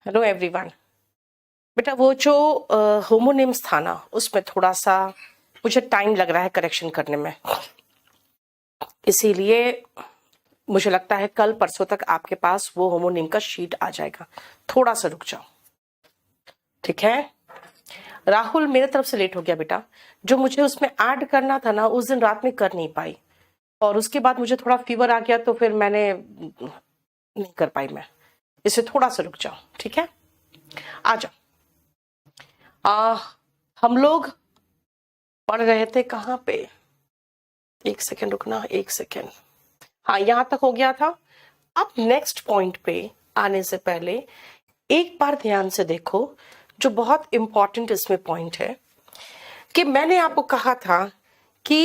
Hello everyone. बेटा वो जो होमोनिम्स था ना, उसमें थोड़ा सा मुझे टाइम लग रहा है करेक्शन करने में, इसीलिए मुझे लगता है कल परसों तक आपके पास वो होमोनिम का शीट आ जाएगा। थोड़ा सा रुक जाओ, ठीक है। राहुल, मेरे तरफ से लेट हो गया बेटा। जो मुझे उसमें ऐड करना था ना, उस दिन रात में कर नहीं पाई, और उसके बाद मुझे थोड़ा फीवर आ गया, तो फिर मैंने नहीं कर पाई मैं। इसे थोड़ा सा रुक जाओ, ठीक है। आ जाओ। हम लोग पढ़ रहे थे कहाँ पे? एक सेकेंड रुकना, एक सेकेंड। हाँ, यहां तक हो गया था। अब नेक्स्ट पॉइंट पे आने से पहले एक बार ध्यान से देखो, जो बहुत इंपॉर्टेंट इसमें पॉइंट है कि मैंने आपको कहा था कि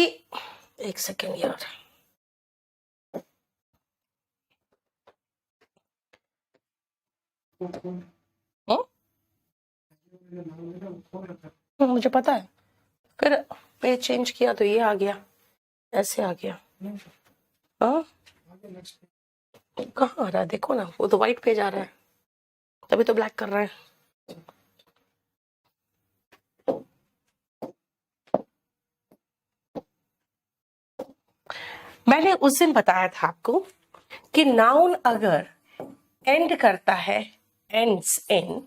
एक सेकेंड यार, मुझे पता है, फिर पे चेंज किया तो ये आ गया, ऐसे आ गया। हाँ, कहाँ आ रहा है? देखो ना, वो तो व्हाइट पेज आ रहा है, तभी तो ब्लैक कर रहा है। मैंने उस दिन बताया था आपको कि नाउन अगर एंड करता है, एंड्स इन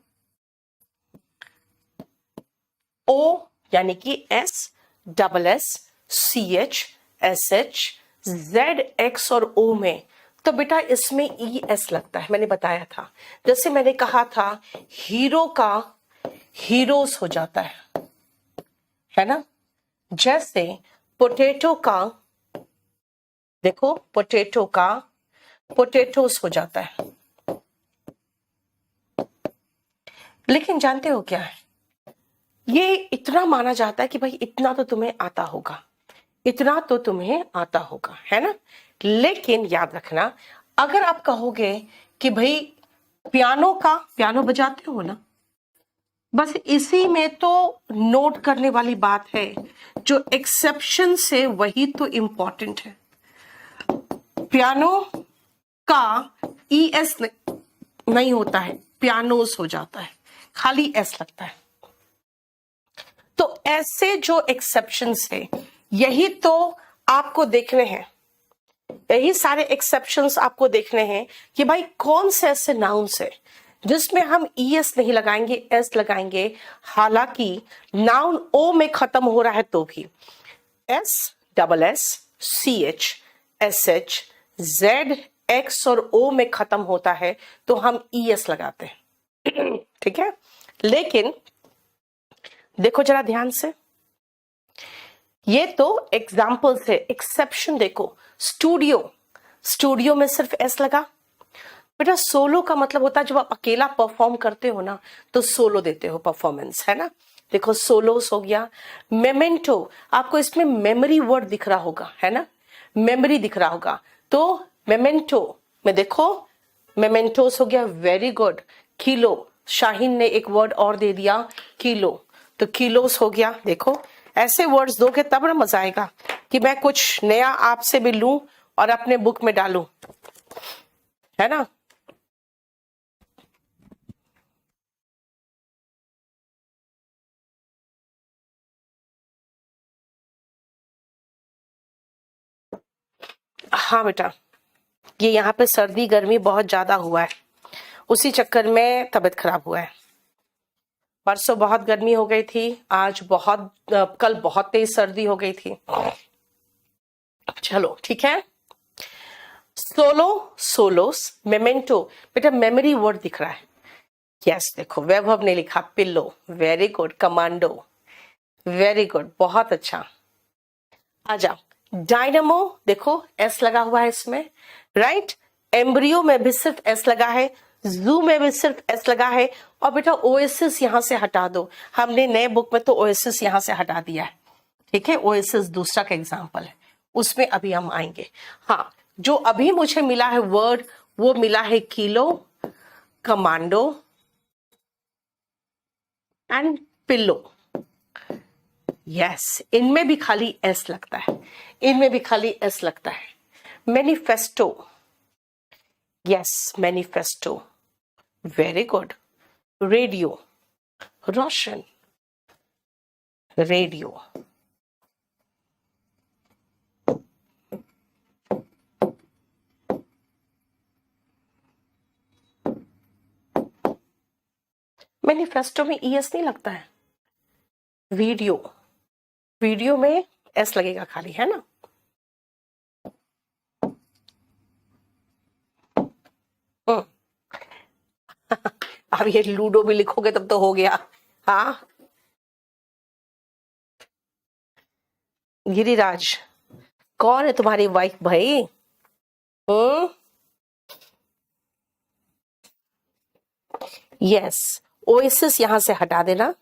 ओ, यानी कि S, double S, C H, S H, Z, X और ओ में, तो बेटा इसमें ई एस लगता है। मैंने बताया था, जैसे मैंने कहा था हीरो का हीरोज हो जाता है ना। जैसे पोटैटो का, देखो पोटैटो का पोटैटोस हो जाता है। लेकिन जानते हो क्या है, ये इतना माना जाता है कि भाई इतना तो तुम्हें आता होगा, इतना तो तुम्हें आता होगा, है ना। लेकिन याद रखना, अगर आप कहोगे कि भाई पियानो बजाते हो ना, बस इसी में तो नोट करने वाली बात है, जो एक्सेप्शन से वही तो इंपॉर्टेंट है। पियानो का ई एस नहीं होता है, पियानोस हो जाता है, खाली एस लगता है। तो ऐसे जो एक्सेप्शंस है, यही तो आपको देखने हैं, यही सारे एक्सेप्शंस आपको देखने हैं कि भाई कौन से ऐसे नाउन्स है जिसमें हम ई एस नहीं लगाएंगे, एस लगाएंगे। हालांकि नाउन ओ में खत्म हो रहा है तो भी S, double S, C H, S H, Z, X और ओ में खत्म होता है तो हम ई एस लगाते हैं, ठीक है। लेकिन देखो जरा ध्यान से, ये तो एग्जाम्पल्स है, एक्सेप्शन देखो। स्टूडियो में सिर्फ एस लगा। बेटा सोलो का मतलब होता है जब आप अकेला परफॉर्म करते हो ना, तो सोलो देते हो परफॉर्मेंस, है ना। देखो सोलोस हो गया। मेमेंटो, आपको इसमें मेमोरी वर्ड दिख रहा होगा, है ना, मेमोरी दिख रहा होगा, तो मेमेंटो में देखो मेमेंटोस हो गया। Very good. किलो, शाहीन ने एक वर्ड और दे दिया, किलो, तो किलोस हो गया। देखो ऐसे वर्ड्स दोगे तब ना मजा आएगा कि मैं कुछ नया आपसे भी लूं और अपने बुक में डालूं, है ना। हाँ बेटा, ये यहाँ पे सर्दी गर्मी बहुत ज्यादा हुआ है, उसी चक्कर में तबीयत खराब हुआ है। परसों बहुत गर्मी हो गई थी, आज बहुत कल बहुत तेज सर्दी हो गई थी। चलो ठीक है। सोलोस, मेमेंटो, बेटा मेमोरी वर्ड दिख रहा है। यस, देखो वैभव ने लिखा pillow, very good. Commando, very good, बहुत अच्छा। आ जाओ। डायनामो, देखो एस लगा हुआ है इसमें, राइट। एम्ब्रियो में भी सिर्फ एस लगा है, जू में भी सिर्फ एस लगा है। और बेटा ओएसिस यहां से हटा दो, हमने नए बुक में तो ओएसिस यहां से हटा दिया है, ठीक है। ओएसिस दूसरा का एग्जाम्पल है, उसमें अभी हम आएंगे। हाँ, जो अभी मुझे मिला है वर्ड, वो मिला है kilo, commando and pillow. Yes, इनमें भी खाली एस लगता है, इनमें भी खाली एस लगता है। Manifesto, yes, manifesto, very good. Radio, Roshan, radio. Manifesto में ईएस नहीं लगता है। वीडियो, वीडियो में एस लगेगा खाली, है ना। अब ये लूडो भी लिखोगे तब तो हो गया। हाँ, गिरिराज, कौन है तुम्हारी वाइफ भाई? हम्म, यस। ओएसिस यहां से हटा देना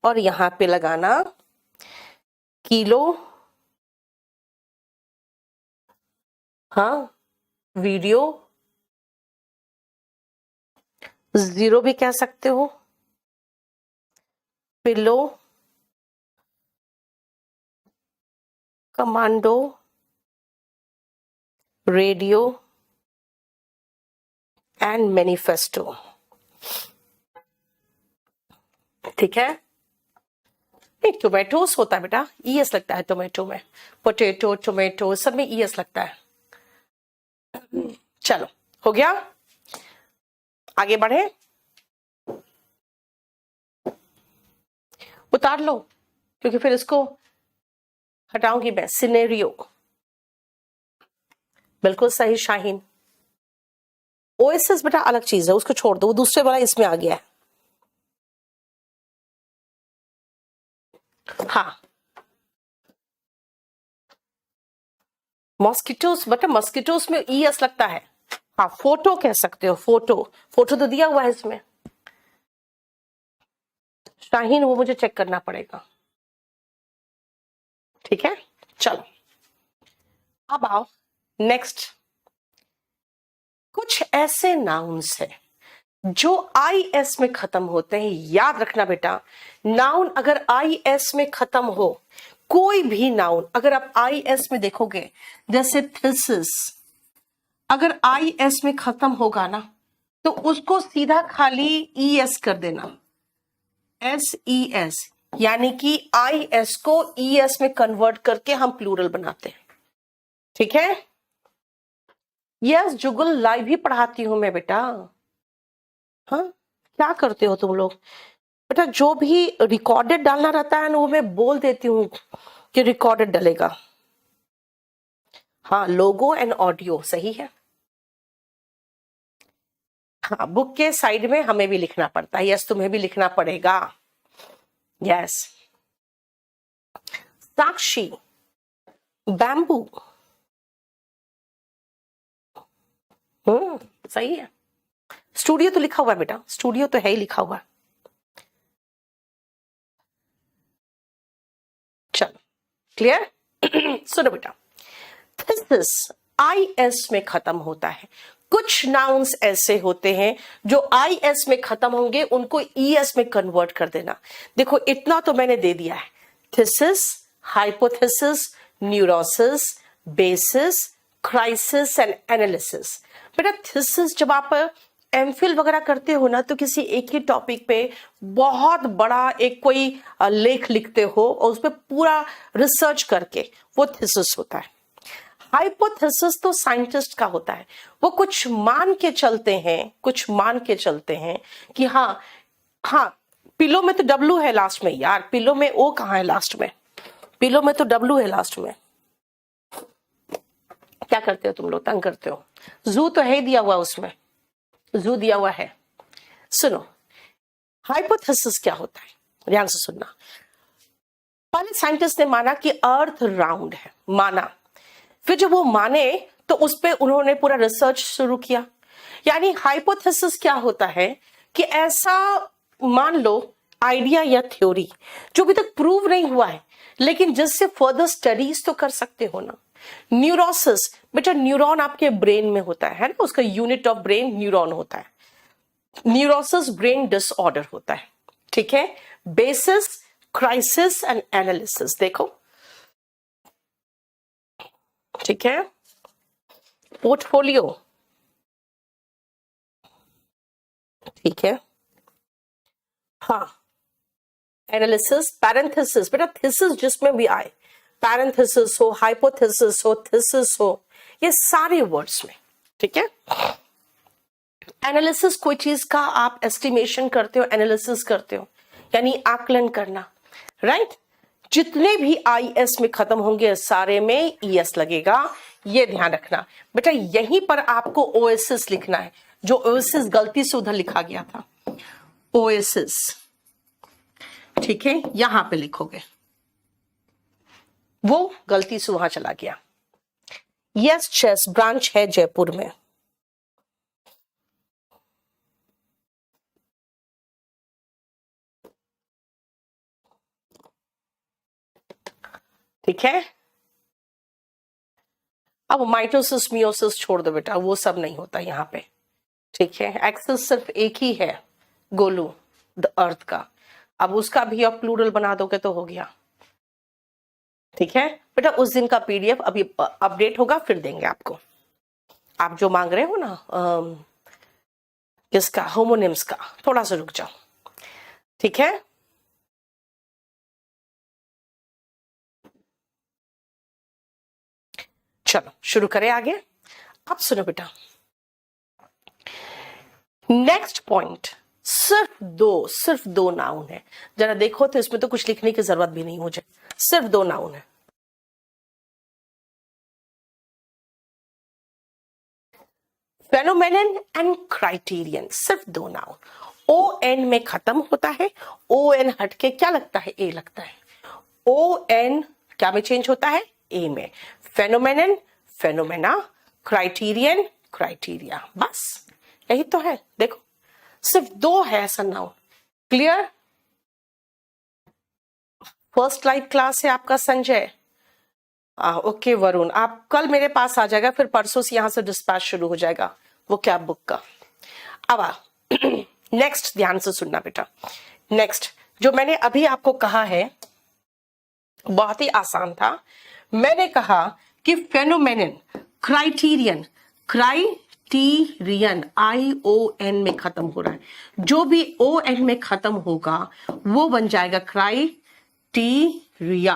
और यहां पे लगाना किलो। हाँ, वीडियो, जीरो भी कह सकते हो। Pillow, commando, radio and manifesto. ठीक है। नहीं, टोमेटोस होता है बेटा, ईएस लगता है टोमेटो में। पोटैटो, टोमेटो सब में ईएस लगता है। चलो, हो गया, आगे बढ़े। उतार लो, क्योंकि फिर इसको हटाऊंगी मैं। सिनेरियो, बिल्कुल सही शाहीन। ओएसएस बेटा अलग चीज है, उसको छोड़ दो, वो दूसरे वाला इसमें आ गया है। हाँ, मॉस्किटोस बेटा, मॉस्किटोस में ईएस लगता है। हाँ, फोटो कह सकते हो, फोटो, फोटो तो दिया हुआ है इसमें। शाहीन वो मुझे चेक करना पड़ेगा। ठीक है, चलो अब आओ नेक्स्ट। कुछ ऐसे नाउन्स है जो आई एस में खत्म होते हैं। याद रखना बेटा, नाउन अगर आई एस में खत्म हो, कोई भी नाउन अगर आप आई एस में देखोगे, जैसे थीसिस, अगर आई एस में खत्म होगा ना तो उसको सीधा खाली ई एस कर देना, एस ई एस, यानी कि आई एस को ई एस में कन्वर्ट करके हम प्लूरल बनाते हैं। ठीक है। यस जुगल, लाइव ही पढ़ाती हूं मैं बेटा। हाँ, क्या करते हो तुम लोग बेटा? जो भी रिकॉर्डेड डालना रहता है ना वो मैं बोल देती हूँ कि रिकॉर्डेड डलेगा। हाँ, लोगो एंड ऑडियो सही है। हाँ, बुक के साइड में हमें भी लिखना पड़ता है। यस, तुम्हें भी लिखना पड़ेगा। यस। साक्षी, बैम्बू, सही है। स्टूडियो तो लिखा हुआ है बेटा, स्टूडियो तो है ही लिखा हुआ। चलो, क्लियर। सुनो बेटा, थीसिस आई एस में खत्म होता है। कुछ नाउन्स ऐसे होते हैं जो आई एस में खत्म होंगे, उनको ई एस में कन्वर्ट कर देना। देखो, इतना तो मैंने दे दिया है। Thesis, hypothesis, neurosis, basis, crisis and analysis. बेटा थीसिस जब आप एमफिल वगैरह करते हो ना, तो किसी एक ही टॉपिक पे बहुत बड़ा एक कोई लेख लिखते हो और उस पर पूरा रिसर्च करके, वो थीसिस होता है। हाइपोथेसिस तो साइंटिस्ट का होता है, वो कुछ मान के चलते हैं, कुछ मान के चलते हैं कि हाँ हाँ, पिलो में तो डब्लू है लास्ट में यार, पिलो में ओ कहाँ है लास्ट में? पिलो में तो डब्लू है लास्ट में। क्या करते हो तुम लोग, तंग करते हो। जू तो है दिया हुआ, उसमें जू दिया हुआ है। सुनो, हाइपोथेसिस क्या होता है, ध्यान से सुनना। पहले साइंटिस्ट ने माना कि अर्थ राउंड है, माना। फिर जब वो माने तो उस पर उन्होंने पूरा रिसर्च शुरू किया। यानी हाइपोथेसिस क्या होता है कि ऐसा मान लो आइडिया या थ्योरी जो अभी तक प्रूव नहीं हुआ है, लेकिन जिससे फर्दर स्टडीज तो कर सकते हो ना। न्यूरोसिस बेटा, न्यूरॉन आपके ब्रेन में होता है ना, उसका यूनिट ऑफ ब्रेन न्यूरॉन होता है। न्यूरोसिस ब्रेन डिसऑर्डर होता है। ठीक है। बेसिस, क्राइसिस एंड एनालिसिस, देखो ठीक है। पोर्टफोलियो, ठीक है, हाँ, एनालिसिस, पैरेंथेसिस, बेटा थीसिस जिसमें भी आए, पैरेंथेसिस हो, हाइपोथेसिस हो, थीसिस हो, ये सारे वर्ड्स में, ठीक है। एनालिसिस कोई चीज का आप एस्टिमेशन करते हो, एनालिसिस करते हो, यानी आकलन करना, राइट। जितने भी आईएस में खत्म होंगे सारे में ईएस लगेगा, ये ध्यान रखना बेटा। यहीं पर आपको ओएसिस लिखना है, जो ओएसिस गलती से उधर लिखा गया था, ओएसिस, ठीक है, यहां पे लिखोगे, वो गलती से वहां चला गया। यस चेस ब्रांच है जयपुर में, ठीक है। अब माइटोसिस मियोसिस छोड़ दो बेटा, वो सब नहीं होता यहाँ पे, ठीक है। एक्सेस सिर्फ एक ही है, गोलू द अर्थ का, अब उसका भी आप प्लूरल बना दोगे तो हो गया, ठीक है बेटा। उस दिन का पीडीएफ अभी अपडेट होगा, फिर देंगे आपको। आप जो मांग रहे हो ना किसका, होमोनिम्स का, थोड़ा सा रुक जाओ, ठीक है। चलो शुरू करें आगे। अब सुनो बेटा, नेक्स्ट पॉइंट, सिर्फ दो नाउन है। जरा देखो तो इसमें तो कुछ लिखने की जरूरत भी नहीं मुझे, सिर्फ दो नाउन है। फेनोमेनन एंड क्राइटेरियन, सिर्फ दो नाउन। ओ एन में खत्म होता है, ओ एन हटके क्या लगता है, ए लगता है। ओ एन क्या में चेंज होता है, ए में। फेनोमेनन, फेनोमेना, क्राइटेरियन, क्राइटेरिया, बस यही तो है। देखो सिर्फ दो है ऐसा noun, clear. First live class है आपका संजय, ओके वरुण, आप कल मेरे पास आ जाएगा, फिर परसों से यहां से डिस्पैच शुरू हो जाएगा वो कैब बुक का। अब नेक्स्ट ध्यान से सुनना बेटा, नेक्स्ट जो मैंने अभी आपको कहा है बहुत ही आसान था। मैंने कहा कि फेनोमेनन, क्राइटेरियन, क्राइटेरियन ION में खत्म हो रहा है, जो भी ON में खत्म होगा वो बन जाएगा क्राइटेरिया,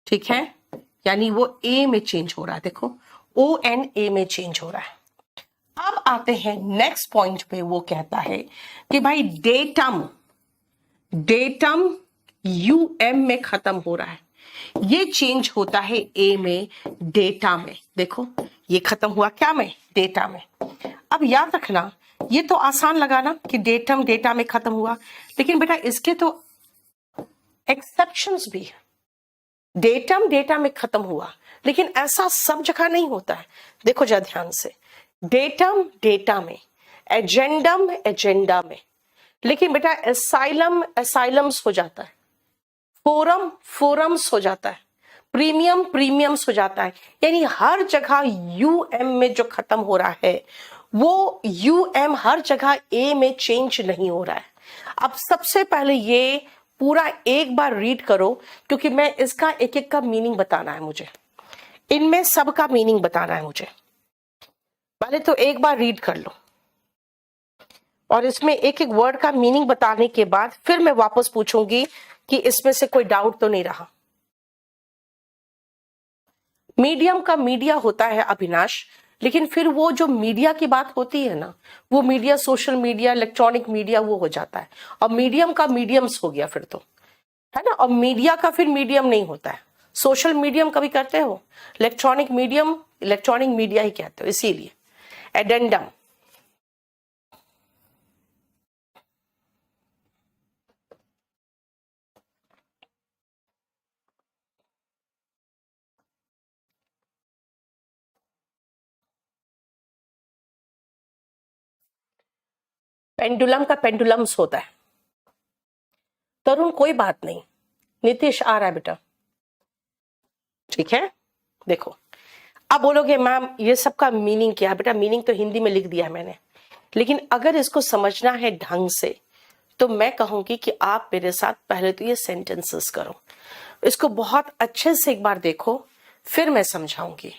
ठीक है, यानी वो ए में चेंज हो रहा है। देखो ON ए में चेंज हो रहा है। अब आते हैं नेक्स्ट पॉइंट पे, वो कहता है कि भाई डेटम, डेटम UM में खत्म हो रहा है, ये चेंज होता है ए में, डेटा में। देखो ये खत्म हुआ क्या में, डेटा में। अब याद रखना, ये तो आसान लगा ना कि डेटम डेटा में खत्म हुआ, लेकिन बेटा इसके तो एक्सेप्शंस भी है। डेटम डेटा में खत्म हुआ, लेकिन ऐसा सब जगह नहीं होता है। देखो जरा ध्यान से, डेटम डेटा में, एजेंडम एजेंडा में, लेकिन बेटा एसाइलम एसाइलम्स हो जाता है, फोरम फोरम्स हो जाता है, प्रीमियम प्रीमियम्स हो जाता है। यानी हर जगह UM में जो खत्म हो रहा है वो UM हर जगह A में चेंज नहीं हो रहा है। अब सबसे पहले ये पूरा एक बार रीड करो, क्योंकि मैं इसका एक एक का मीनिंग बताना है मुझे, इनमें सबका मीनिंग बताना है मुझे। पहले तो एक बार रीड कर लो, और इसमें एक एक वर्ड का मीनिंग बताने के बाद फिर मैं वापस पूछूंगी कि इसमें से कोई डाउट तो नहीं रहा। मीडियम का मीडिया होता है अविनाश, लेकिन फिर वो जो मीडिया की बात होती है ना, वो media social media, electronic media वो हो जाता है, और मीडियम का मीडियम्स हो गया फिर तो, है ना। और मीडिया का फिर मीडियम नहीं होता है, सोशल मीडियम कभी करते हो, इलेक्ट्रॉनिक मीडियम इलेक्ट्रॉनिक मीडिया ही कहते हो, इसीलिए एडेंडम। पेंडुलम का पेंडुलम्स होता है। तरुण कोई बात नहीं, नीतीश आ रहा है बेटा, ठीक है। देखो अब बोलोगे मैम ये सब का मीनिंग क्या है, बेटा मीनिंग तो हिंदी में लिख दिया है मैंने, लेकिन अगर इसको समझना है ढंग से तो मैं कहूंगी कि आप मेरे साथ पहले तो ये सेंटेंसेस करो, इसको बहुत अच्छे से एक बार देखो, फिर मैं समझाऊंगी।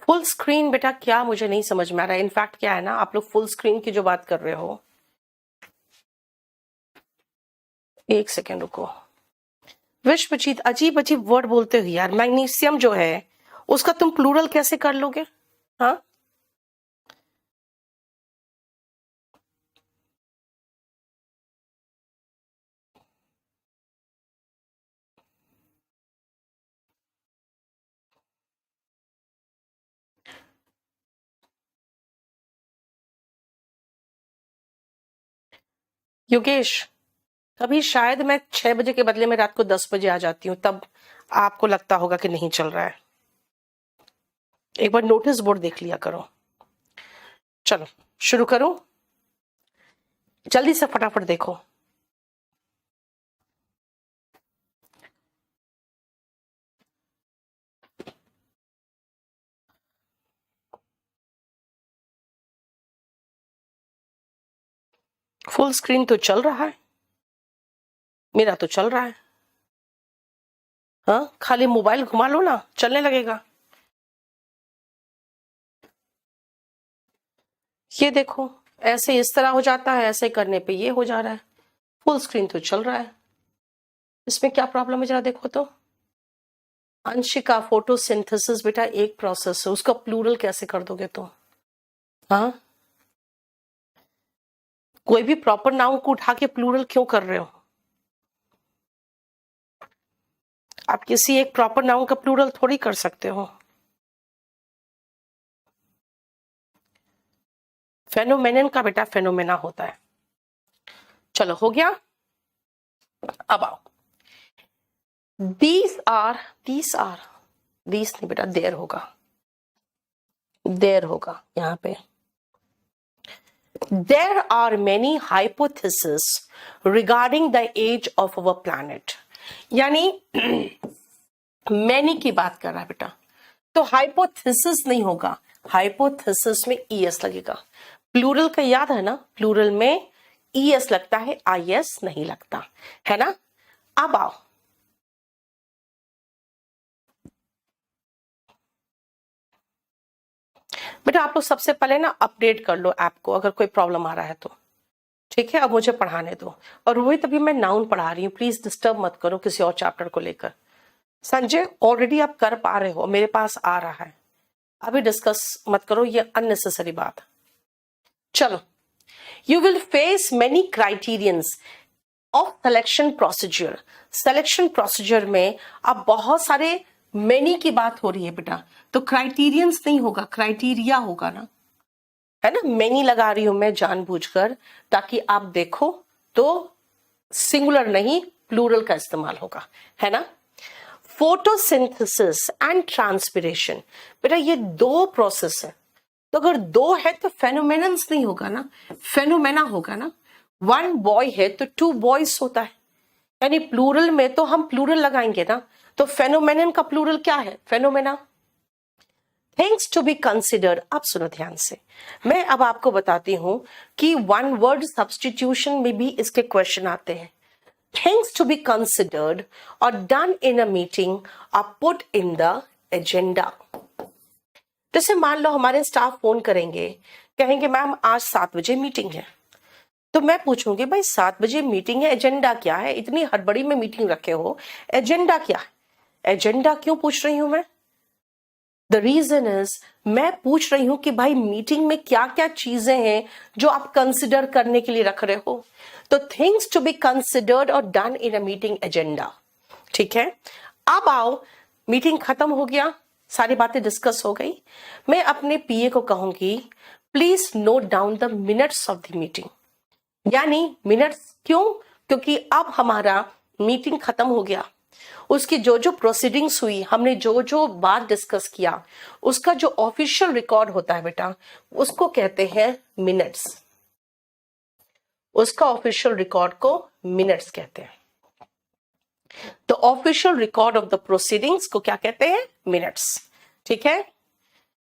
फुल स्क्रीन बेटा क्या, मुझे नहीं समझ में आ रहा है। इनफैक्ट क्या है ना, आप लोग फुल स्क्रीन की जो बात कर रहे हो, एक सेकेंड रुको। विश्वजीत अजीब अजीब वर्ड बोलते हो यार। मैग्नीशियम जो है उसका तुम प्लूरल कैसे कर लोगे? हाँ, योगेश कभी शायद मैं 6 बजे के बदले में रात को 10 बजे आ जाती हूँ, तब आपको लगता होगा कि नहीं चल रहा है। एक बार नोटिस बोर्ड देख लिया करो। चलो शुरू करो, जल्दी से फटाफट देखो। फुल स्क्रीन तो चल रहा है, मेरा तो चल रहा है। हाँ, खाली मोबाइल घुमा लो ना, चलने लगेगा। ये देखो, ऐसे इस तरह हो जाता है, ऐसे करने पे ये हो जा रहा है। फुल स्क्रीन तो चल रहा है, इसमें क्या प्रॉब्लम है जरा देखो तो। अंशिका फोटोसिंथेसिस बेटा एक प्रोसेस है, उसका प्लूरल कैसे कर दोगे तुम? हाँ, कोई भी प्रॉपर नाउन को उठा के प्लूरल क्यों कर रहे हो? आप किसी एक प्रॉपर नाउन का प्लूरल थोड़ी कर सकते हो। फेनोमेनन का बेटा फेनोमेना होता है। चलो हो गया, अब आओ। दीज आर नहीं बेटा, देर होगा, देर होगा यहां पे। There are many hypotheses regarding the age of our planet. यानी many की बात कर रहा है बेटा, तो hypothesis नहीं होगा, hypothesis में es लगेगा। प्लूरल का याद है ना, प्लूरल में es लगता है, is नहीं लगता है ना। अब आओ, बेटा आप लोग सबसे पहले ना अपडेट कर लो ऐप को, अगर कोई प्रॉब्लम आ रहा है तो। ठीक है, अब मुझे पढ़ाने दो। और रोहित अभी मैं नाउन पढ़ा रही हूँ, प्लीज डिस्टर्ब मत करो किसी और चैप्टर को लेकर। संजय ऑलरेडी आप कर पा रहे हो, मेरे पास आ रहा है, अभी डिस्कस मत करो ये अननेसेसरी बात। चलो, you will face many criterions of selection procedure. Selection procedure में अब बहुत सारे मेनी की बात हो रही है बेटा, तो क्राइटेरियंस नहीं होगा, क्राइटेरिया होगा ना, है ना। मेनी लगा रही हूं मैं जानबूझकर, ताकि आप देखो तो सिंगुलर नहीं प्लूरल का इस्तेमाल होगा, है ना। फोटोसिंथेसिस एंड ट्रांसपिरेशन बेटा ये दो प्रोसेस है, तो अगर दो है तो फेनोमेनन्स नहीं होगा ना, फेनोमेना होगा ना। वन बॉय है तो टू बॉयज होता है, यानी प्लूरल में तो हम प्लूरल लगाएंगे ना, तो फेनोमेनन का प्लूरल क्या है? Phenomena. Things to be considered, अब सुनो ध्यान से, मैं अब आपको बताती हूं कि वन वर्ड सब्सटीट्यूशन में भी इसके क्वेश्चन आते हैं। थिंग्स टू बी कंसिडर्ड और done in a meeting or put in the agenda. जैसे मान लो हमारे स्टाफ फोन करेंगे, कहेंगे मैम आज 7 बजे मीटिंग है, तो मैं पूछूंगी भाई 7 बजे मीटिंग है, एजेंडा क्या है? इतनी हड़बड़ी में मीटिंग रखे हो, एजेंडा क्या है? एजेंडा क्यों पूछ रही हूं मैं? द रीजन इज, मैं पूछ रही हूं कि भाई मीटिंग में क्या क्या चीजें हैं जो आप कंसिडर करने के लिए रख रहे हो। तो थिंग्स टू बी कंसिडर्ड और done in a meeting agenda. ठीक है, अब आओ, मीटिंग खत्म हो गया, सारी बातें डिस्कस हो गई, मैं अपने पीए को कहूंगी please note down the minutes of the meeting. यानी मिनट्स क्यों? क्योंकि अब हमारा मीटिंग खत्म हो गया, उसकी जो जो प्रोसीडिंग्स हुई, हमने जो जो बात डिस्कस किया, उसका जो ऑफिशियल रिकॉर्ड होता है बेटा, उसको कहते हैं मिनट्स। उसका ऑफिशियल रिकॉर्ड को मिनट्स कहते हैं। तो official record of the proceedings को क्या कहते हैं? मिनट्स। ठीक है।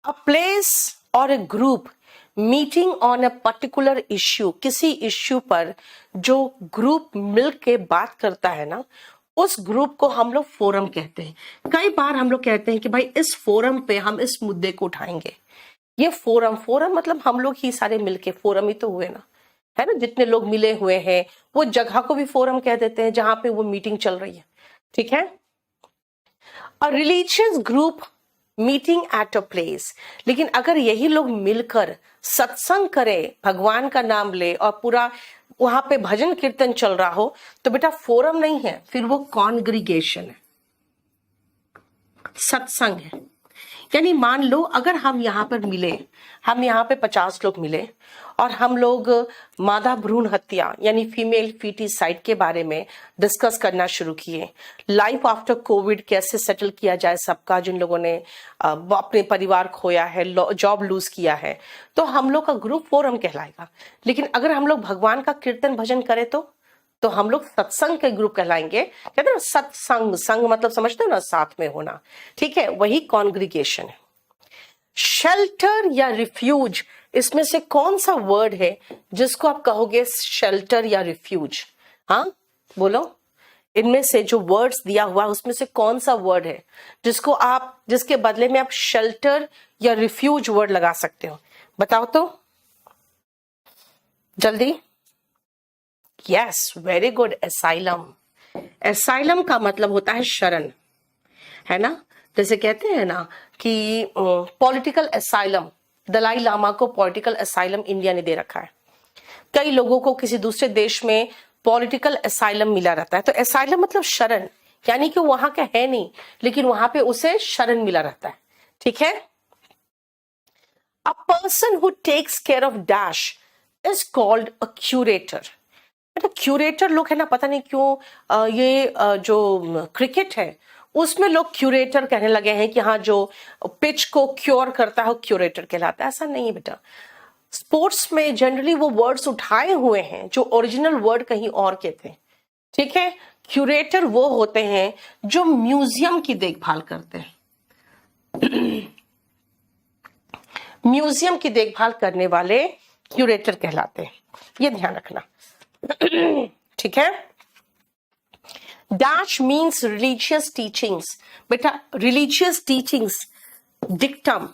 अ प्लेस और a group meeting on a particular issue, किसी इश्यू पर जो ग्रुप मिल के बात करता है ना, उस ग्रुप को हम लोग फोरम कहते हैं। कई बार हम लोग कहते हैं कि भाई इस फोरम पे हम इस मुद्दे को उठाएंगे। ये फोरम, फोरम मतलब हम लोग ही सारे मिलके फोरम ही तो हुए ना, है ना, जितने लोग मिले हुए हैं वो जगह को भी फोरम कह देते हैं जहां पे वो मीटिंग चल रही है। ठीक है। A religious group meeting at a place. लेकिन अगर यही लोग मिलकर सत्संग करें, भगवान का नाम ले और पूरा वहां पे भजन कीर्तन चल रहा हो, तो बेटा फोरम नहीं है, फिर वो कॉन्ग्रीगेशन है, सत्संग है। यानी मान लो अगर हम यहाँ पर मिले, हम यहाँ पे 50 लोग मिले और हम लोग मादा भ्रूण हत्या यानी फीमेल फीटिसाइड के बारे में डिस्कस करना शुरू किए, लाइफ आफ्टर कोविड कैसे सेटल किया जाए सबका, जिन लोगों ने अपने परिवार खोया है, जॉब लूज किया है, तो हम लोग का ग्रुप फोरम कहलाएगा। लेकिन अगर हम लोग भगवान का कीर्तन भजन करें तो हम लोग सत्संग के ग्रुप कहलाएंगे। कहते हैं ना सत्संग, संग मतलब समझते हो ना, साथ में होना। ठीक है, वही कॉन्ग्रीगेशन है। शेल्टर या रिफ्यूज, इसमें से कौन सा वर्ड है जिसको आप कहोगे शेल्टर या रिफ्यूज? हाँ बोलो, इनमें से जो वर्ड्स दिया हुआ है उसमें से कौन सा वर्ड है जिसको आप, जिसके बदले में आप शेल्टर या रिफ्यूज वर्ड लगा सकते हो? बताओ तो जल्दी। Yes, very good, asylum. Asylum का मतलब होता है शरण, है ना। जैसे कहते हैं ना कि पॉलिटिकल एसाइलम, दलाई लामा को पॉलिटिकल एसाइलम इंडिया ने दे रखा है। कई लोगों को किसी दूसरे देश में पॉलिटिकल एसाइलम मिला रहता है। तो एसाइलम मतलब शरण, यानी कि वहां का है नहीं लेकिन वहां पे उसे शरण मिला रहता है। ठीक है। A person who takes care of dash is called a curator. मतलब क्यूरेटर लोग है ना, पता नहीं क्यों जो क्रिकेट है उसमें लोग क्यूरेटर कहने लगे हैं कि हाँ जो पिच को क्योर करता है वो क्यूरेटर कहलाता है। ऐसा नहीं है बेटा। स्पोर्ट्स में जनरली वो वर्ड्स उठाए हुए हैं जो ओरिजिनल वर्ड कहीं और के थे। ठीक है। क्यूरेटर वो होते हैं जो म्यूजियम की देखभाल करते हैं, म्यूजियम की देखभाल करने वाले क्यूरेटर कहलाते हैं, ये ध्यान रखना। ठीक है। Dash means religious teachings. बेटा रिलीजियस टीचिंग्स, डिक्टम,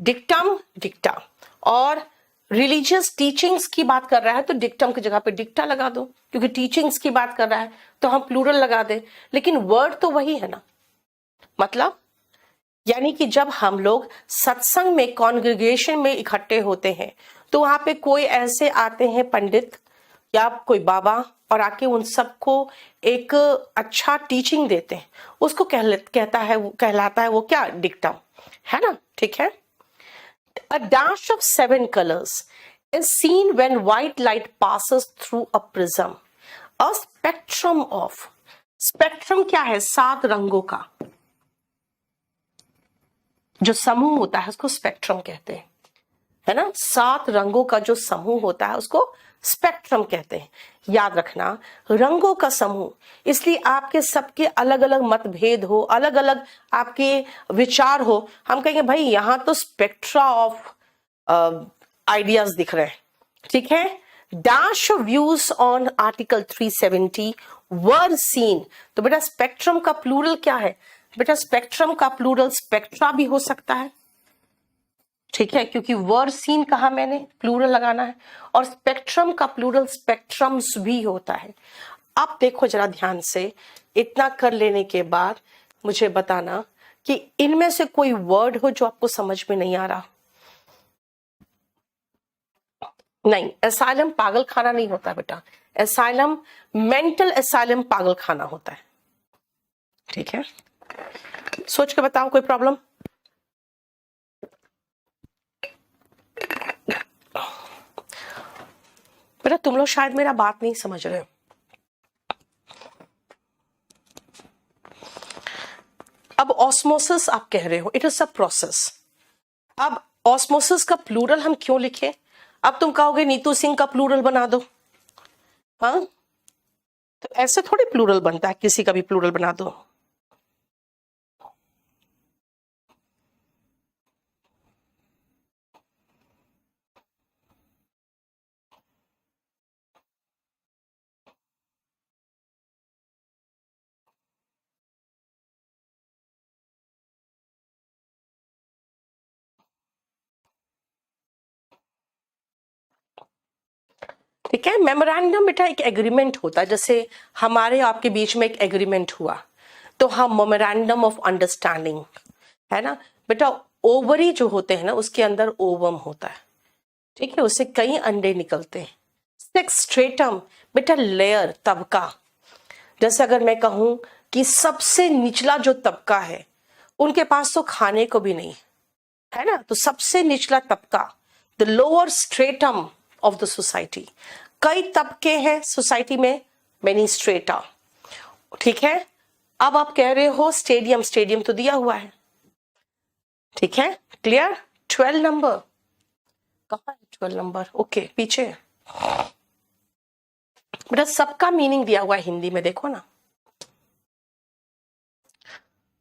डिक्टम, डिक्टा, और रिलीजियस टीचिंग्स की बात कर रहा है तो डिक्टम की जगह पे डिक्टा लगा दो, क्योंकि टीचिंग्स की बात कर रहा है तो हम प्लूरल लगा दें, लेकिन वर्ड तो वही है ना। मतलब यानी कि जब हम लोग सत्संग में कॉन्ग्रीगेशन में इकट्ठे होते हैं तो वहां पे कोई ऐसे आते हैं पंडित या कोई बाबा और आके उन सबको एक अच्छा टीचिंग देते हैं, उसको कहलाता है वो क्या, डिक्टम, है ना। ठीक है। A dash of 7 colors is seen when white light passes through a prism. A spectrum of, spectrum क्या है, 7 रंगों का जो समूह होता है उसको स्पेक्ट्रम कहते हैं, है ना। 7 रंगों का जो समूह होता है उसको स्पेक्ट्रम कहते हैं। याद रखना, रंगों का समूह, इसलिए आपके सबके अलग अलग मतभेद हो, अलग अलग आपके विचार हो, हम कहेंगे भाई यहां तो स्पेक्ट्रा ऑफ आइडियाज दिख रहे हैं। ठीक है। Dash views on article 370 were seen. तो बेटा स्पेक्ट्रम का प्लूरल क्या है? बेटा स्पेक्ट्रम का प्लूरल स्पेक्ट्रा भी हो सकता है। ठीक है, क्योंकि वर सीन कहा मैंने, प्लूरल लगाना है, और स्पेक्ट्रम का प्लूरल स्पेक्ट्रम्स भी होता है। आप देखो जरा ध्यान से, इतना कर लेने के बाद मुझे बताना कि इनमें से कोई वर्ड हो जो आपको समझ में नहीं आ रहा। नहीं, एसाइलम पागल खाना नहीं होता बेटा, एसाइलम मेंटल एसाइलम पागल खाना होता है। ठीक है, सोच के बताओ कोई प्रॉब्लम? बेटा तुम लोग शायद मेरा बात नहीं समझ रहे हो। अब ऑस्मोसिस आप कह रहे हो, इट इज अ प्रोसेस। अब ऑस्मोसिस का प्लूरल हम क्यों लिखे? अब तुम कहोगे नीतू सिंह का प्लूरल बना दो। हाँ, तो ऐसे थोड़ी प्लूरल बनता है, किसी का भी प्लूरल बना दो। ठीक है। मेमोरेंडम बेटा एक एग्रीमेंट होता है, जैसे हमारे आपके बीच में एक एग्रीमेंट हुआ तो हम मेमोरेंडम ऑफ अंडरस्टैंडिंग, है ना बेटा। ओवरी जो होते हैं ना उसके अंदर ओवम होता है, ठीक है, उससे कई अंडे निकलते हैं। सेक्स स्ट्रेटम बेटा लेयर, तबका। जैसे अगर मैं कहूं कि सबसे निचला जो तबका है उनके पास तो खाने को भी नहीं है ना, तो सबसे निचला तबका, the lower stratum of the society. कई तबके हैं सोसाइटी में, मेनी स्ट्रेटा, ठीक है। अब आप कह रहे हो स्टेडियम, स्टेडियम तो दिया हुआ है, ठीक है, क्लियर। 12 नंबर कहाँ है? 12 नंबर ओके, पीछे बेटा सबका मीनिंग दिया हुआ है हिंदी में, देखो ना।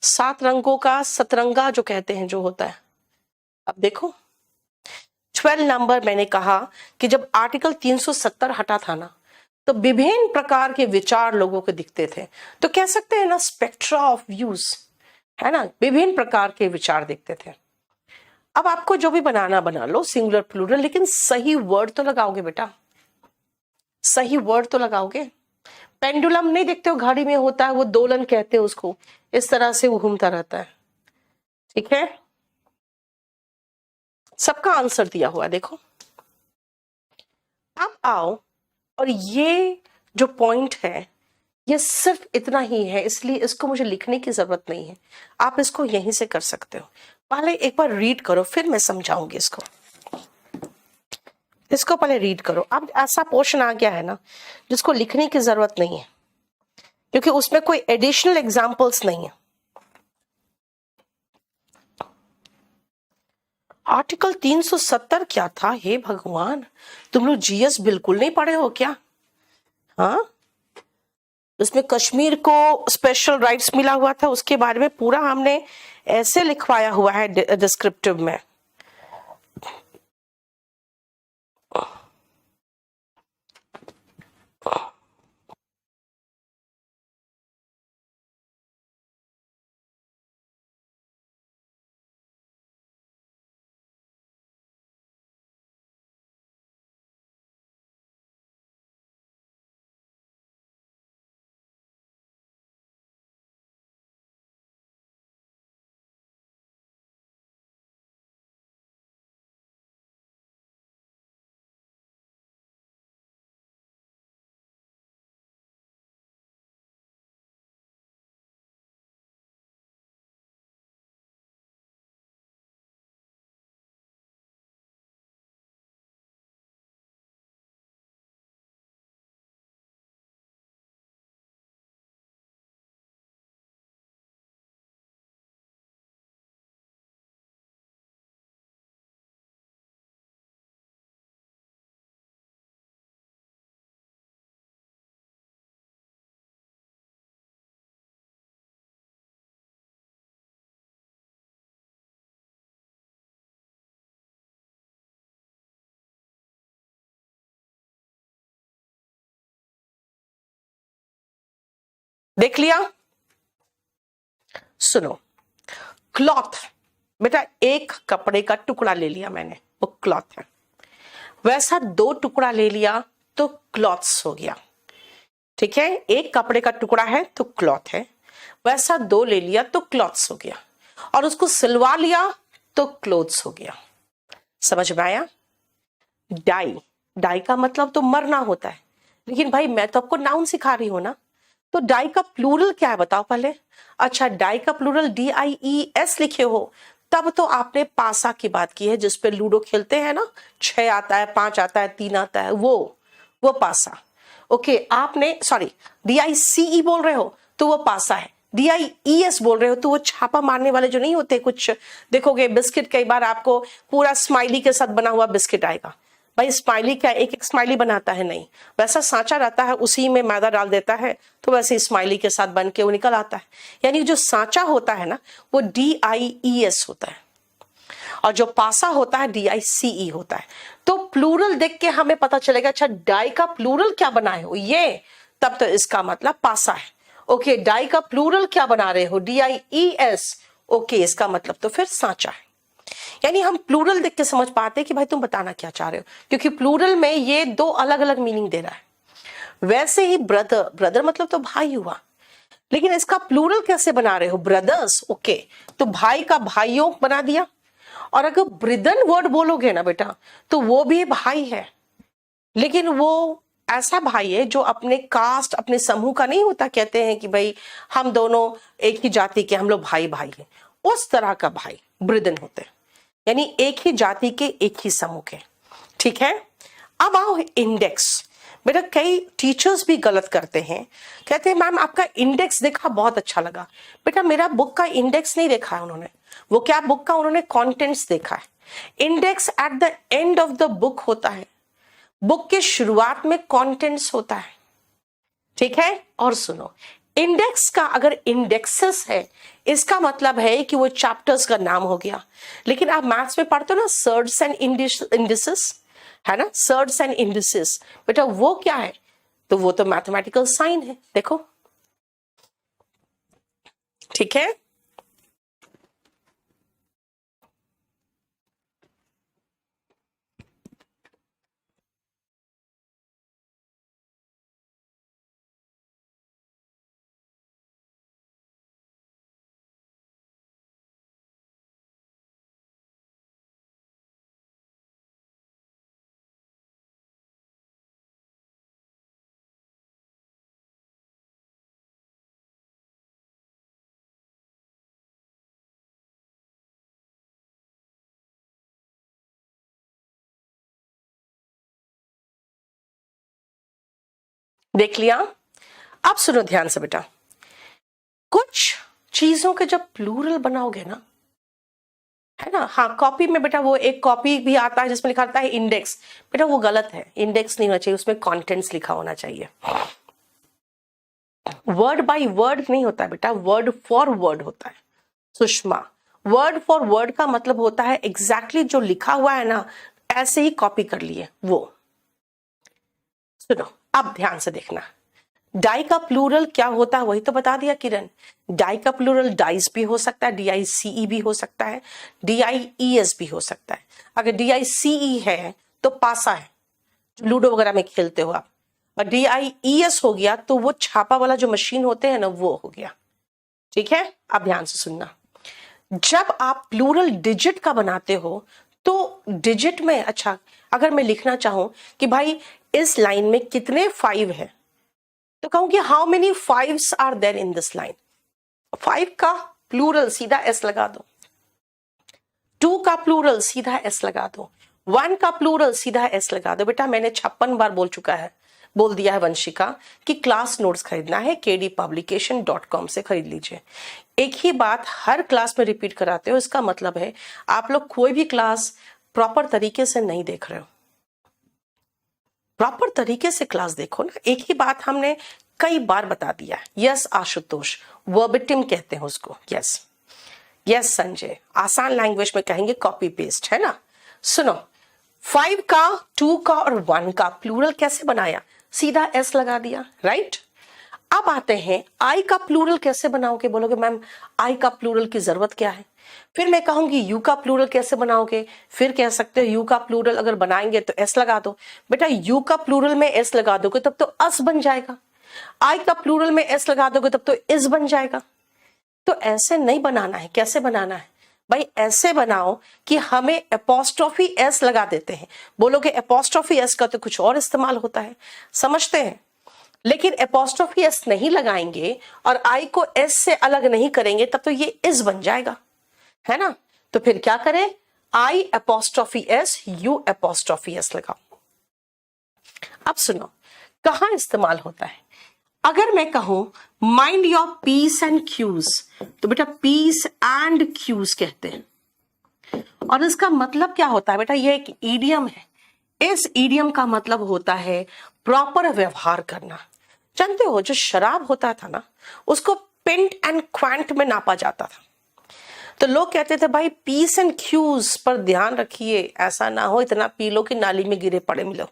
7 रंगों का सतरंगा जो कहते हैं जो होता है। अब देखो 12 नंबर, मैंने कहा कि जब आर्टिकल 370 हटा था ना तो विभिन्न प्रकार के विचार लोगों को दिखते थे, तो कह सकते हैं ना स्पेक्ट्रा ऑफ व्यूज, है ना, विभिन्न प्रकार के विचार दिखते थे। अब आपको जो भी बनाना बना लो, सिंगुलर प्लूरल, लेकिन सही वर्ड तो लगाओगे बेटा, सही वर्ड तो लगाओगे। पेंडुलम नहीं देखते हो घड़ी में होता है, वो दोलन कहते हैं उसको, इस तरह से वो घूमता रहता है, ठीक है। सबका आंसर दिया हुआ देखो। अब आओ, और ये जो पॉइंट है ये सिर्फ इतना ही है, इसलिए इसको मुझे लिखने की जरूरत नहीं है, आप इसको यहीं से कर सकते हो। पहले एक बार रीड करो, फिर मैं समझाऊंगी इसको। इसको पहले रीड करो। अब ऐसा पोर्शन आ गया है ना जिसको लिखने की जरूरत नहीं है, क्योंकि उसमें कोई एडिशनल एग्जाम्पल्स नहीं है। आर्टिकल 370 क्या था? हे भगवान, तुम लोग जीएस बिल्कुल नहीं पढ़े हो क्या? हाँ, उसमें कश्मीर को स्पेशल राइट्स मिला हुआ था, उसके बारे में पूरा हमने ऐसे लिखवाया हुआ है डिस्क्रिप्टिव में। देख लिया? सुनो, क्लॉथ बेटा, एक कपड़े का टुकड़ा ले लिया मैंने, वो क्लॉथ है। वैसा 2 टुकड़ा ले लिया तो क्लॉथ्स हो गया, ठीक है। एक कपड़े का टुकड़ा है तो क्लॉथ है, वैसा 2 ले लिया तो क्लॉथ्स हो गया, और उसको सिलवा लिया तो क्लोथ्स हो गया। समझ में आया? डाई, डाई का मतलब तो मरना होता है, लेकिन भाई मैं तो आपको नाउन सिखा रही हूं ना, तो डाई का प्लूरल क्या है बताओ पहले। अच्छा, डाई का प्लूरल DIES लिखे हो, तब तो आपने पासा की बात की है, जिसपे लूडो खेलते हैं ना, 6 आता है, 5 आता है, 3 आता है, वो पासा। ओके, आपने सॉरी DICE बोल रहे हो तो वो पासा है, DIES बोल रहे हो तो वो छापा मारने वाले जो नहीं होते, कुछ देखोगे बिस्किट कई बार आपको पूरा स्माइली के साथ बना हुआ बिस्किट आएगा। भाई स्माइली क्या एक एक स्माइली बनाता है? नहीं, वैसा सांचा रहता है, उसी में मैदा डाल देता है तो वैसे स्माइली के साथ बन के वो निकल आता है। यानी जो सांचा होता है ना वो DIES होता है, और जो पासा होता है DICE होता है। तो प्लूरल देख के हमें पता चलेगा, अच्छा डाई का प्लूरल क्या बनाए हो ये, तब तो इसका मतलब पासा है। ओके, डाई का प्लूरल क्या बना रहे हो? DIES। ओके, इसका मतलब तो फिर सांचा है। यानी हम प्लूरल देख के समझ पाते हैं कि भाई तुम बताना क्या चाह रहे हो, क्योंकि प्लूरल में ये दो अलग अलग मीनिंग दे रहा है। वैसे ही ब्रदर, ब्रदर मतलब तो भाई हुआ, लेकिन इसका प्लूरल कैसे बना रहे हो, ब्रदर्स, ओके, तो भाई का भाइयों बना दिया। और अगर ब्रिदन वर्ड बोलोगे ना बेटा, तो वो भी भाई है, लेकिन वो ऐसा भाई है जो अपने कास्ट, अपने समूह का नहीं होता। कहते हैं कि भाई हम दोनों एक ही जाति के, हम लोग भाई भाई हैं, उस तरह का भाई ब्रिदन होते हैं, यानी एक ही जाति के, एक ही समूह के। ठीक है, अब आओ इंडेक्स। बेटा कई टीचर्स भी गलत करते हैं, कहते हैं मैम आपका इंडेक्स देखा बहुत अच्छा लगा। बेटा मेरा बुक का इंडेक्स नहीं देखा है उन्होंने, वो क्या बुक का उन्होंने कंटेंट्स देखा है। Index at the end of the book होता है, बुक के शुरुआत में कंटेंट्स होता है। ठीक है, और सुनो, इंडेक्स का अगर इंडेक्सेस है, इसका मतलब है कि वो चैप्टर्स का नाम हो गया। लेकिन आप मैथ्स में पढ़ते हो ना सर्ड्स एंड इंडिसेस, है ना, सर्ड्स एंड इंडिसेस, बेटा वो क्या है, तो वो तो मैथमेटिकल साइन है, देखो। ठीक है, देख लिया। अब सुनो ध्यान से बेटा, कुछ चीजों के जब प्लूरल बनाओगे ना, है ना, हाँ कॉपी में बेटा वो एक कॉपी भी आता है जिसमें लिखा रहता है इंडेक्स, बेटा वो गलत है, इंडेक्स नहीं होना चाहिए, उसमें कंटेंट्स लिखा होना चाहिए। वर्ड बाय वर्ड नहीं होता है बेटा, वर्ड फॉर वर्ड होता है। सुषमा, वर्ड फॉर वर्ड का मतलब होता है एग्जैक्टली जो लिखा हुआ है ना, ऐसे ही कॉपी कर लिए वो। सुनो अब ध्यान से देखना, डाई का प्लूरल क्या होता है वही तो बता दिया किरण। डाई का प्लूरल डाइस भी हो सकता है, DICE भी हो सकता है, DIES भी हो सकता है। अगर DICE है तो पासा है, जो लूडो वगैरह में खेलते हो आप, और DIES हो गया तो वो छापा वाला जो मशीन होते हैं ना, वो हो गया। ठीक है, अब ध्यान से सुनना, जब आप प्लूरल डिजिट का बनाते हो तो डिजिट में, अच्छा अगर मैं लिखना चाहूं कि भाई इस लाइन में कितने 5 है, तो कहूंगी how many 5s are there in this line. 5 का प्लूरल सीधा S लगा दो, 2 का प्लूरल सीधा S लगा दो, 1 का प्लूरल सीधा S लगा दो। बेटा मैंने 56 बार बोल दिया है वंशिका कि क्लास नोट्स खरीदना है kdpublication.com से खरीद लीजिए। एक ही बात हर क्लास में रिपीट कराते हो, इसका मतलब है आप लोग कोई भी क्लास प्रॉपर तरीके से नहीं देख रहे हो। प्रॉपर तरीके से क्लास देखो ना, एक ही बात हमने कई बार बता दिया है। यस आशुतोष, वर्बिटिम कहते हैं उसको। यस यस संजय, आसान लैंग्वेज में कहेंगे कॉपी पेस्ट, है ना। सुनो, 5 का, 2 का और 1 का प्लूरल कैसे बनाया, सीधा S लगा दिया, राइट। अब आते हैं आई का प्लूरल कैसे बनाओगे, बोलोगे मैम आई का प्लूरल की जरूरत क्या है। फिर मैं कहूंगी यू का प्लूरल कैसे बनाओगे, फिर कह सकते हो यू का प्लूरल अगर बनाएंगे तो S लगा दो। बेटा यू का प्लूरल में S लगा दोगे तब तो अस बन जाएगा, आई का प्लूरल में S लगा दोगे तब तो इस बन जाएगा। तो ऐसे नहीं बनाना है, कैसे बनाना है भाई, ऐसे बनाओ कि हमें एपोस्ट्रोफी S लगा देते हैं। बोलोगे एपोस्ट्रोफी S का तो कुछ और इस्तेमाल होता है, समझते हैं, लेकिन एपोस्ट्रोफी S नहीं लगाएंगे और आई को S से अलग नहीं करेंगे तब तो ये इस बन जाएगा, है ना। तो फिर क्या करें, I apostrophe S, you apostrophe S लगाओ। अब सुनो कहां इस्तेमाल होता है। अगर मैं कहूं mind your P's and Q's, तो बेटा पीस एंड क्यूज कहते हैं, और इसका मतलब क्या होता है बेटा, ये एक ईडियम है। इस ईडियम का मतलब होता है प्रॉपर व्यवहार करना। जानते हो जो शराब होता था ना, उसको पिंट एंड क्वांट में नापा जाता था। तो लोग कहते थे भाई पीस एंड क्यूज पर ध्यान रखिए, ऐसा ना हो इतना पी लो कि नाली में गिरे पड़े मिलो।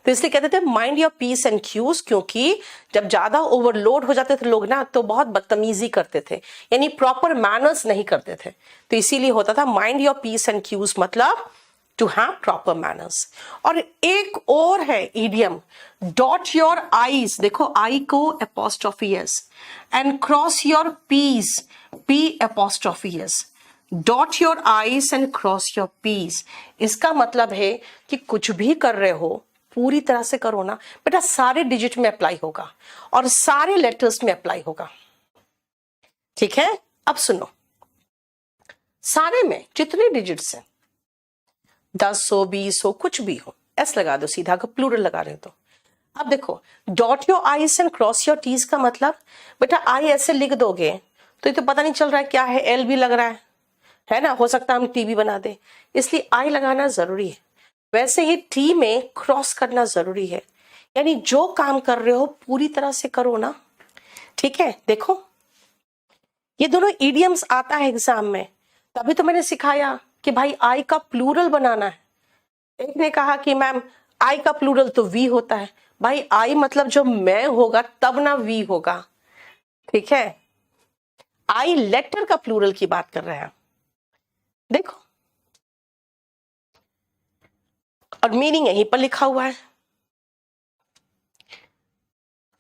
तो इसलिए कहते थे mind your P's and Q's, क्योंकि जब ज्यादा ओवरलोड हो जाते थे लोग ना तो बहुत बदतमीजी करते थे, यानी प्रॉपर मैनर्स नहीं करते थे। तो इसीलिए होता था mind your P's and Q's, मतलब टू हैव प्रॉपर मैनर्स। और एक और है इडियम, डॉट योर आईज, देखो आई को apostrophe S, and cross your P's, P apostrophe S, dot your I's and cross your P's. इसका मतलब है कि कुछ भी कर रहे हो पूरी तरह से करो ना बेटा, सारे डिजिट में अप्लाई होगा और सारे लेटर्स में अप्लाई होगा। ठीक है, अब सुनो, सारे में जितने डिजिट्स हैं, 10 हो 20 हो कुछ भी हो, एस लगा दो सीधा, अगर प्लूरल लगा रहे हो तो। अब देखो, dot your I's and cross your T's का मतलब बेटा आई ऐसे लिख दोगे तो ये तो पता नहीं चल रहा है क्या है, एल भी लग रहा है ना, हो सकता है हम टी भी बना दे, इसलिए आई लगाना जरूरी है। वैसे ही टी में क्रॉस करना जरूरी है, यानी जो काम कर रहे हो पूरी तरह से करो ना। ठीक है, देखो ये दोनों इडियम्स आता है एग्जाम में, तभी तो मैंने सिखाया कि भाई आई का प्लूरल बनाना है। एक ने कहा कि मैम आई का प्लूरल तो वी होता है, भाई आई मतलब जो मैं होगा तब ना वी होगा। ठीक है, आई लेटर का प्लूरल की बात कर रहे हैं, देखो, और मीनिंग यहीं पर लिखा हुआ है।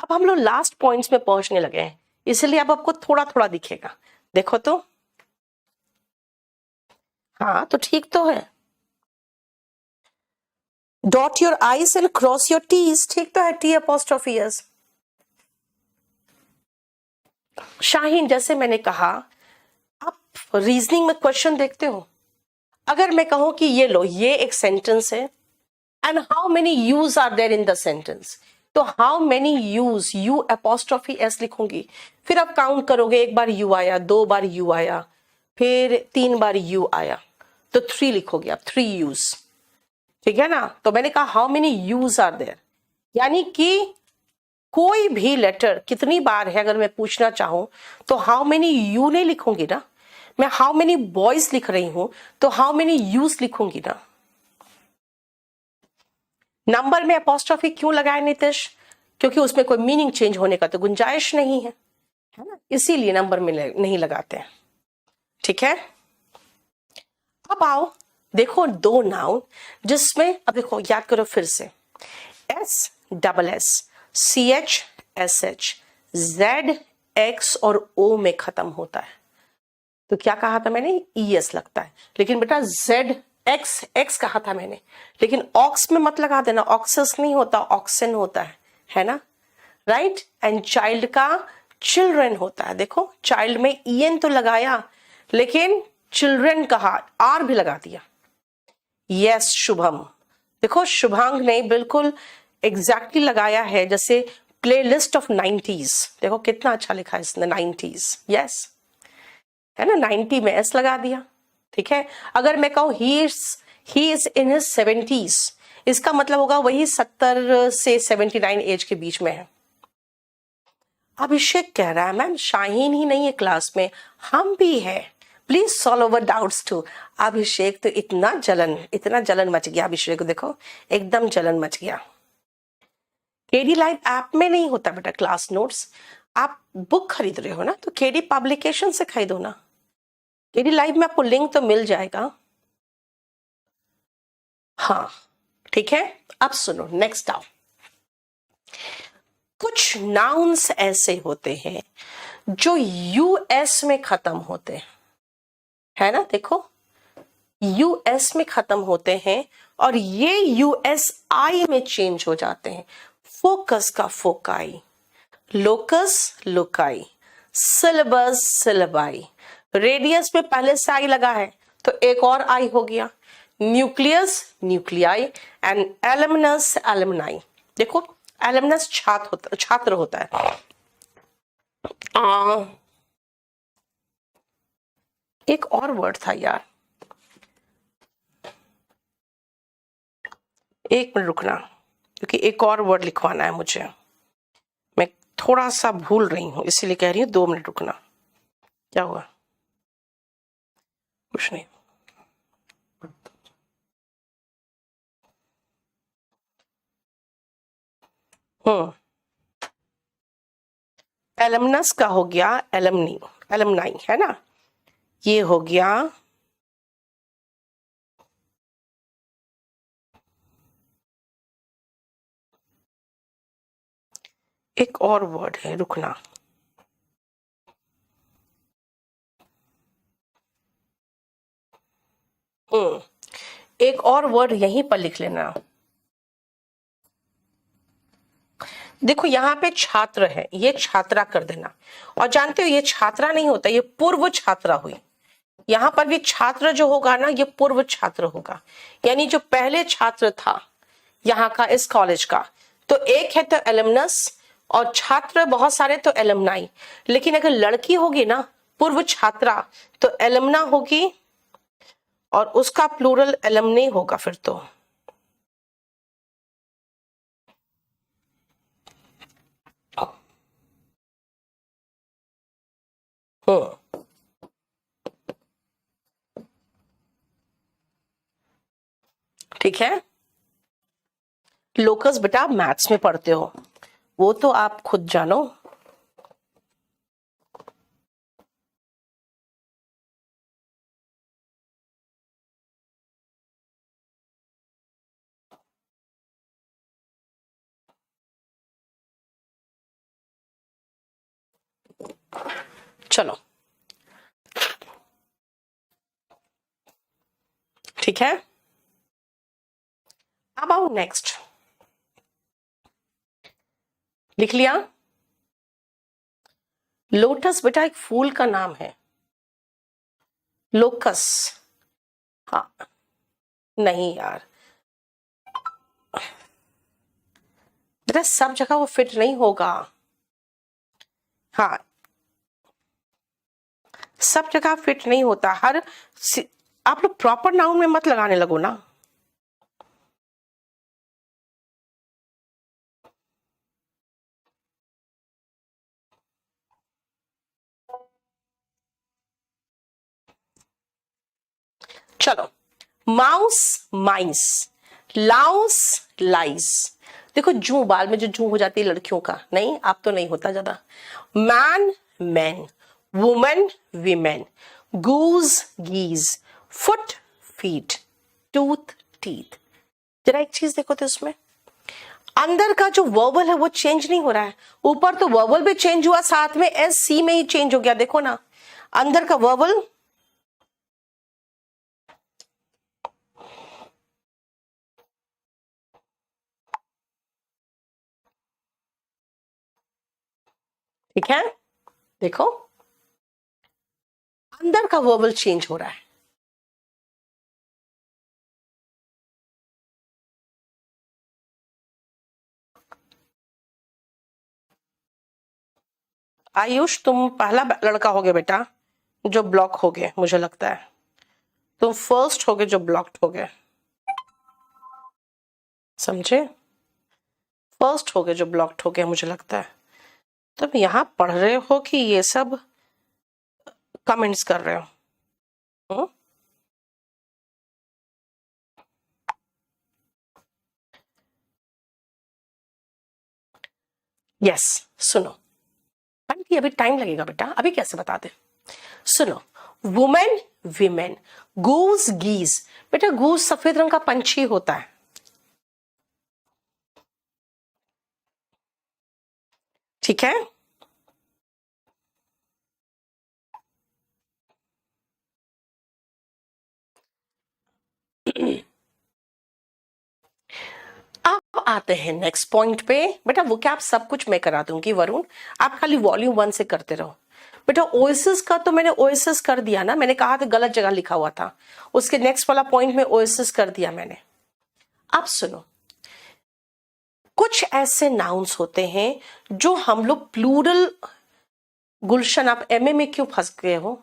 अब हम लोग लास्ट पॉइंट्स में पहुंचने लगे हैं, इसलिए अब आपको थोड़ा थोड़ा दिखेगा। देखो तो, हाँ तो ठीक तो है, dot your I's and cross your T's, ठीक तो है, टी अपोस्ट्रोफी एस। शाहीन, जैसे मैंने कहा, आप रीजनिंग में क्वेश्चन देखते हो, अगर मैं कहूं कि ये लो, ये एक सेंटेंस है and how many U's are there in the sentence, तो how many U's, you apostrophe S लिखूंगी, फिर आप काउंट करोगे, एक बार यू आया, 2 बार यू आया, फिर 3 बार यू आया, तो 3 लिखोगे आप, 3 यूज। ठीक है ना, तो मैंने कहा how many U's are there, यानी कि कोई भी लेटर कितनी बार है अगर मैं पूछना चाहूं तो हाउ मेनी यू नहीं लिखूंगी ना, मैं हाउ मेनी बॉयज लिख रही हूं तो हाउ मेनी यूज लिखूंगी ना। नंबर में अपोस्ट्रोफी क्यों लगाए नितिश, क्योंकि उसमें कोई मीनिंग चेंज होने का तो गुंजाइश नहीं है ना, इसीलिए नंबर में नहीं लगाते हैं। ठीक है, अब आओ देखो 2 नाउन जिसमें, अब देखो याद करो फिर से, S double S, C H S H, Z X और ओ में खत्म होता है, तो क्या कहा था मैंने, ई एस लगता है, लेकिन बेटा जेड एक्स एक्स कहा था मैंने, लेकिन ऑक्स में मत लगा देना, ऑक्सस नहीं होता, ऑक्सन होता है ना, राइट। एंड चाइल्ड का चिल्ड्रन होता है, देखो चाइल्ड में ई एन तो लगाया लेकिन चिल्ड्रन कहा, आर भी लगा दिया। यस शुभम, देखो शुभांग ने बिल्कुल एग्जैक्टली लगाया है, जैसे प्लेलिस्ट ऑफ 90s, देखो कितना अच्छा लिखा है इसने 90s, यस है ना, 90 में एस लगा दिया। ठीक है, अगर मैं कहूं he is in his 70s, इसका मतलब होगा वही 70 से 79 एज के बीच में है। अभिषेक कह रहा है मैम शाहीन ही नहीं है क्लास में, हम भी है, please solve our doubts too. Abhishek तो इतना जलन मच गया, अभिषेक को देखो एकदम जलन मच गया। केडी लाइव ऐप में नहीं होता बेटा क्लास नोट्स, आप बुक खरीद रहे हो ना तो केडी पब्लिकेशन से खरीदो ना, केडी लाइव में आपको लिंक तो मिल जाएगा। हाँ ठीक है, अब सुनो नेक्स्ट आओ, कुछ नाउन्स ऐसे होते हैं जो यूएस में खत्म होते हैं, है ना, देखो यूएस में खत्म होते हैं और ये यूएसआई में चेंज हो जाते हैं। फोकस का foci, locus loci, syllabus syllabi, radius में पहले से आई लगा है तो एक और आई हो गया, न्यूक्लियस न्यूक्लियाई एंड एलमनस एलमनाई। देखो एलमनस छात्र होता है। एक और वर्ड था यार, एक मिनट रुकना क्योंकि एक और वर्ड लिखवाना है मुझे, मैं थोड़ा सा भूल रही हूं इसीलिए कह रही हूँ 2 मिनट रुकना। क्या हुआ, कुछ नहीं, एलमनस का हो गया एलमनी, एलमनाई, है ना। ये हो गया एक और वर्ड है, रुकना, एक और वर्ड यहीं पर लिख लेना। देखो यहाँ पे छात्र है, ये छात्रा कर देना। और जानते हो ये छात्रा नहीं होता, ये पूर्व छात्रा हुई। यहाँ पर भी छात्र जो होगा ना, ये पूर्व छात्र होगा, यानी जो पहले छात्र था यहाँ का, इस कॉलेज का। तो एक है तो एलमनस, और छात्र बहुत सारे तो एलमनाई। लेकिन अगर लड़की होगी ना, पूर्व छात्रा, तो एलमना होगी, और उसका प्लूरल एलमने होगा फिर तो। ठीक है। लोकस बेटा आप मैथ्स में पढ़ते हो, वो तो आप खुद जानो। चलो ठीक है, अब आओ नेक्स्ट। लिख लिया? लोटस बेटा एक फूल का नाम है, लोकस। हाँ नहीं यार बेटा, सब जगह वो फिट नहीं होगा। हाँ सब जगह फिट नहीं होता। आप लोग प्रॉपर नाउन में मत लगाने लगो ना। चलो, माउस माइस, लाउस लाइस। देखो जू, बाल में जो जू हो जाती है लड़कियों का, नहीं आप तो नहीं होता ज्यादा। मैन मैन, वुमेन वीमेन, गूज गीज, फुट फीट, टूथ टीथ। जरा एक चीज देखो तो इसमें अंदर का जो वर्बल है वो चेंज नहीं हो रहा है। ऊपर तो वर्बल भी चेंज हुआ, साथ में एस सी में ही चेंज हो गया। देखो ना अंदर का वर्बल, ठीक है। देखो अंदर का वर्बल चेंज हो रहा है। आयुष तुम पहला लड़का होगे बेटा जो ब्लॉक हो गए, मुझे लगता है तुम फर्स्ट हो गए जो ब्लॉक्ड हो गए, समझे। फर्स्ट हो गए जो ब्लॉक्ड हो गए मुझे लगता है। तुम यहाँ पढ़ रहे हो कि ये सब कमेंट्स कर रहे हो? यस सुनो आंटी, अभी टाइम लगेगा बेटा, अभी कैसे बता दे। सुनो, वुमेन विमेन, गूज गीज। बेटा गूज सफेद रंग का पंछी होता है, ठीक है। अब आते हैं नेक्स्ट पॉइंट पे। बेटा वो क्या आप सब कुछ मैं करा दूंगी वरुण, आप खाली वॉल्यूम 1 से करते रहो। बेटा ओएसिस का तो मैंने ओएसिस कर दिया ना, मैंने कहा था गलत जगह लिखा हुआ था, उसके नेक्स्ट वाला पॉइंट में ओएसिस कर दिया मैंने। अब सुनो, कुछ ऐसे नाउन्स होते हैं जो हम लोग प्लूरल, गुलशन आप एमए में क्यों फंस गए हो?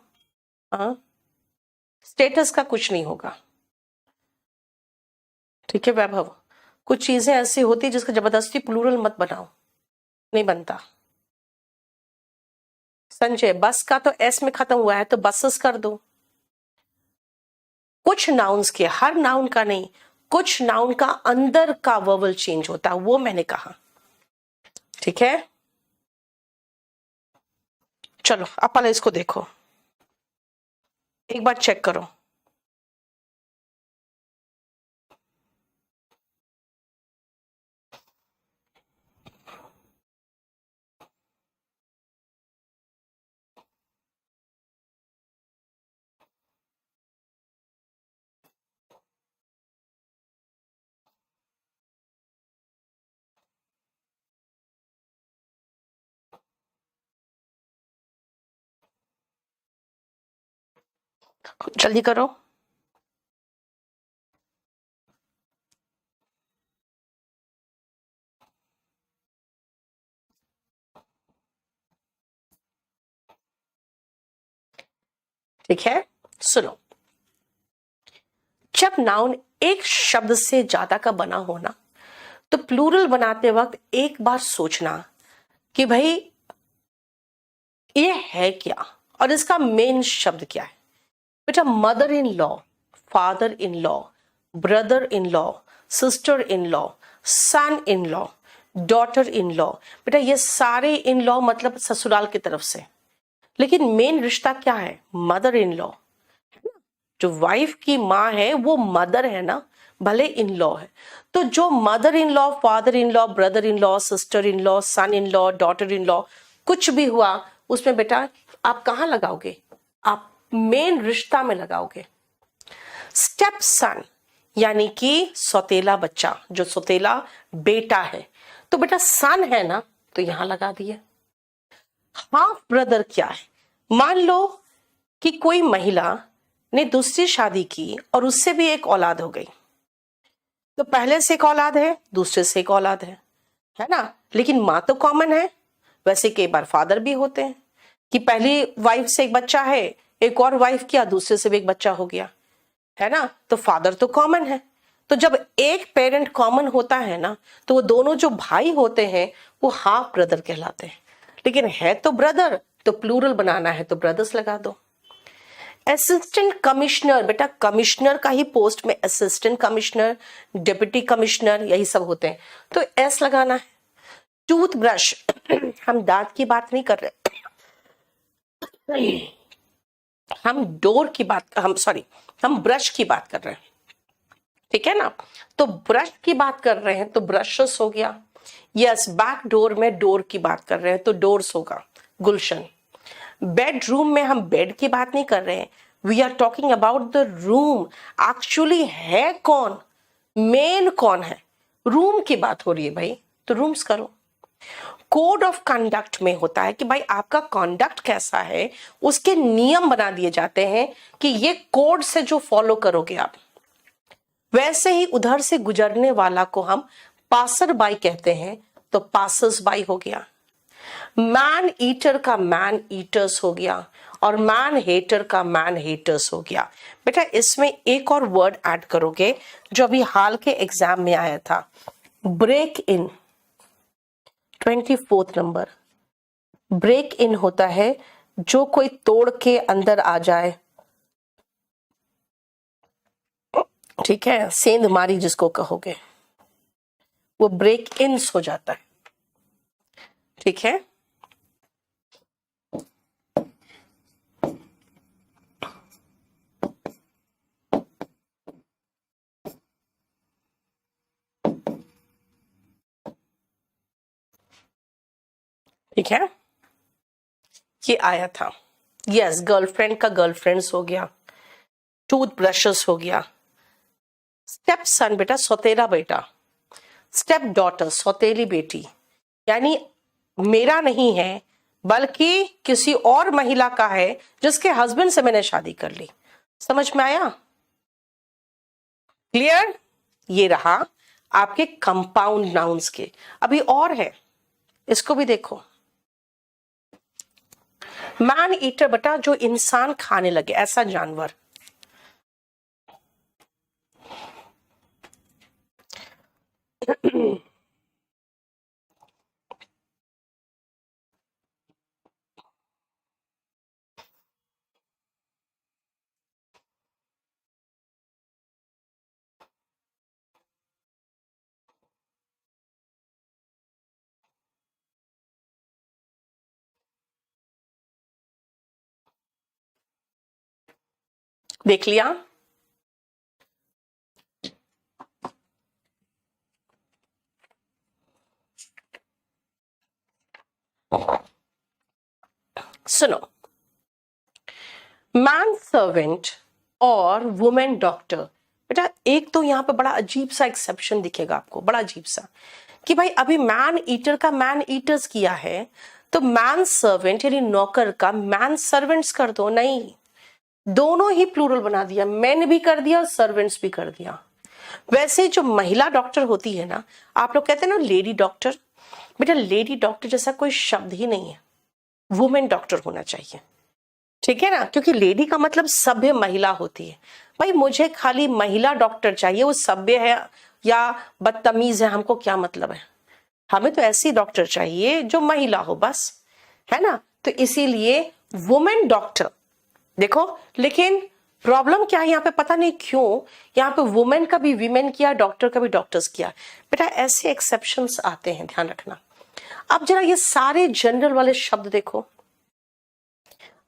स्टेटस का कुछ नहीं होगा, ठीक है वैभव। कुछ चीजें ऐसी होती है जिसका जबरदस्ती प्लूरल मत बनाओ, नहीं बनता। संजय बस का तो एस में खत्म हुआ है तो बसेस कर दो। कुछ नाउन्स के, हर नाउन का नहीं, कुछ नाउन का अंदर का वर्बल चेंज होता है, वो मैंने कहा। ठीक है, चलो अब पहले इसको देखो, एक बार चेक करो। जल्दी करो। ठीक है, सुनो, जब नाउन एक शब्द से ज्यादा का बना हो ना, तो प्लूरल बनाते वक्त एक बार सोचना कि भाई ये है क्या और इसका मेन शब्द क्या है। बेटा mother in law, father in law, brother in law, sister in law, son in law, daughter in law, बेटा ये सारे इन लॉ मतलब ससुराल की तरफ से। लेकिन मेन रिश्ता क्या है? Mother in law. जो वाइफ की माँ है वो मदर है ना, भले इन लॉ है। तो जो mother in law, father in law, brother in law, sister in law, son in law, daughter in law, कुछ भी हुआ उसमें बेटा आप कहां लगाओगे? आप मेन रिश्ता में लगाओगे। स्टेप सन यानी कि सौतेला बच्चा, जो सौतेला बेटा है, तो बेटा सन है ना, तो यहां लगा दिए। हाफ ब्रदर क्या है? मान लो कि कोई महिला ने दूसरी शादी की और उससे भी एक औलाद हो गई, तो पहले से एक औलाद है, दूसरे से एक औलाद है ना, लेकिन माँ तो कॉमन है। वैसे कई बार फादर भी होते हैं कि पहली वाइफ से एक बच्चा है, एक और वाइफ किया, दूसरे से भी एक बच्चा हो गया, है ना, तो फादर तो कॉमन है। तो जब एक पेरेंट कॉमन होता है ना, तो वो दोनों जो भाई होते हैं वो हाफ ब्रदर कहलाते हैं। लेकिन है तो ब्रदर, तो प्लूरल बनाना है तो ब्रदर्स लगा दो। असिस्टेंट कमिश्नर, बेटा कमिश्नर का ही पोस्ट में असिस्टेंट कमिश्नर, डिप्टी कमिश्नर यही सब होते हैं, तो एस लगाना है। टूथब्रश हम दांत की बात नहीं कर रहे, हम डोर की बात, हम ब्रश की बात कर रहे हैं, ठीक है ना। तो ब्रश की बात कर रहे हैं तो ब्रशेस हो गया। यस, बैक डोर में डोर की बात कर रहे हैं तो डोर्स होगा, गुलशन। बेडरूम में हम बेड की बात नहीं कर रहे हैं, we are talking about the room. Actually है कौन, मेन कौन है, रूम की बात हो रही है भाई, तो रूम्स करो। कोड ऑफ कंडक्ट में होता है कि भाई आपका कंडक्ट कैसा है, उसके नियम बना दिए जाते हैं कि ये कोड से जो फॉलो करोगे आप। वैसे ही उधर से गुजरने वाला को हम पासर बाई कहते हैं, तो पासर्स बाई हो गया। मैन ईटर का मैन ईटर्स हो गया, और मैन हेटर का मैन हेटर्स हो गया। बेटा इसमें एक और वर्ड ऐड करोगे जो अभी हाल के एग्जाम में आया था, ब्रेक इन। 24 नंबर, ब्रेक इन होता है जो कोई तोड़ के अंदर आ जाए, ठीक है, सेंध मारी जिसको कहोगे, वो ब्रेक इन्स हो जाता है, ठीक है। ठीक है, ये आया था। यस, गर्लफ्रेंड का गर्लफ्रेंड्स हो गया, टूथ ब्रशेस हो गया। स्टेप सन बेटा सौतेला बेटा, स्टेप डॉटर सौतेली बेटी, यानी मेरा नहीं है बल्कि किसी और महिला का है जिसके हस्बैंड से मैंने शादी कर ली। समझ में आया? क्लियर? ये रहा आपके कंपाउंड नाउन्स के। अभी और है, इसको भी देखो। मैन ईटर बेटा जो इंसान खाने लगे, ऐसा जानवर। देख लिया? सुनो, मैन सर्वेंट और वुमेन डॉक्टर, बेटा एक तो यहां पे बड़ा अजीब सा एक्सेप्शन दिखेगा आपको, बड़ा अजीब सा, कि भाई अभी मैन ईटर का मैन ईटर्स किया है, तो मैन सर्वेंट यानी नौकर का मैन सर्वेंट्स कर दो। नहीं, दोनों ही प्लूरल बना दिया, मैन भी कर दिया और सर्वेंट्स भी कर दिया। वैसे जो महिला डॉक्टर होती है ना, आप लोग कहते हैं ना लेडी डॉक्टर, बेटा लेडी डॉक्टर जैसा कोई शब्द ही नहीं है, वुमेन डॉक्टर होना चाहिए, ठीक है ना, क्योंकि लेडी का मतलब सभ्य महिला होती है। भाई मुझे खाली महिला डॉक्टर चाहिए, वो सभ्य है या बदतमीज है हमको क्या मतलब है, हमें तो ऐसी डॉक्टर चाहिए जो महिला हो बस, है ना। तो इसीलिए वुमेन डॉक्टर देखो, लेकिन प्रॉब्लम क्या है यहाँ पे, पता नहीं क्यों यहाँ पे वुमेन का भी वीमेन किया, डॉक्टर का भी डॉक्टर्स किया। बेटा ऐसे एक्सेप्शंस आते हैं, ध्यान रखना। अब जरा ये सारे जनरल वाले शब्द देखो,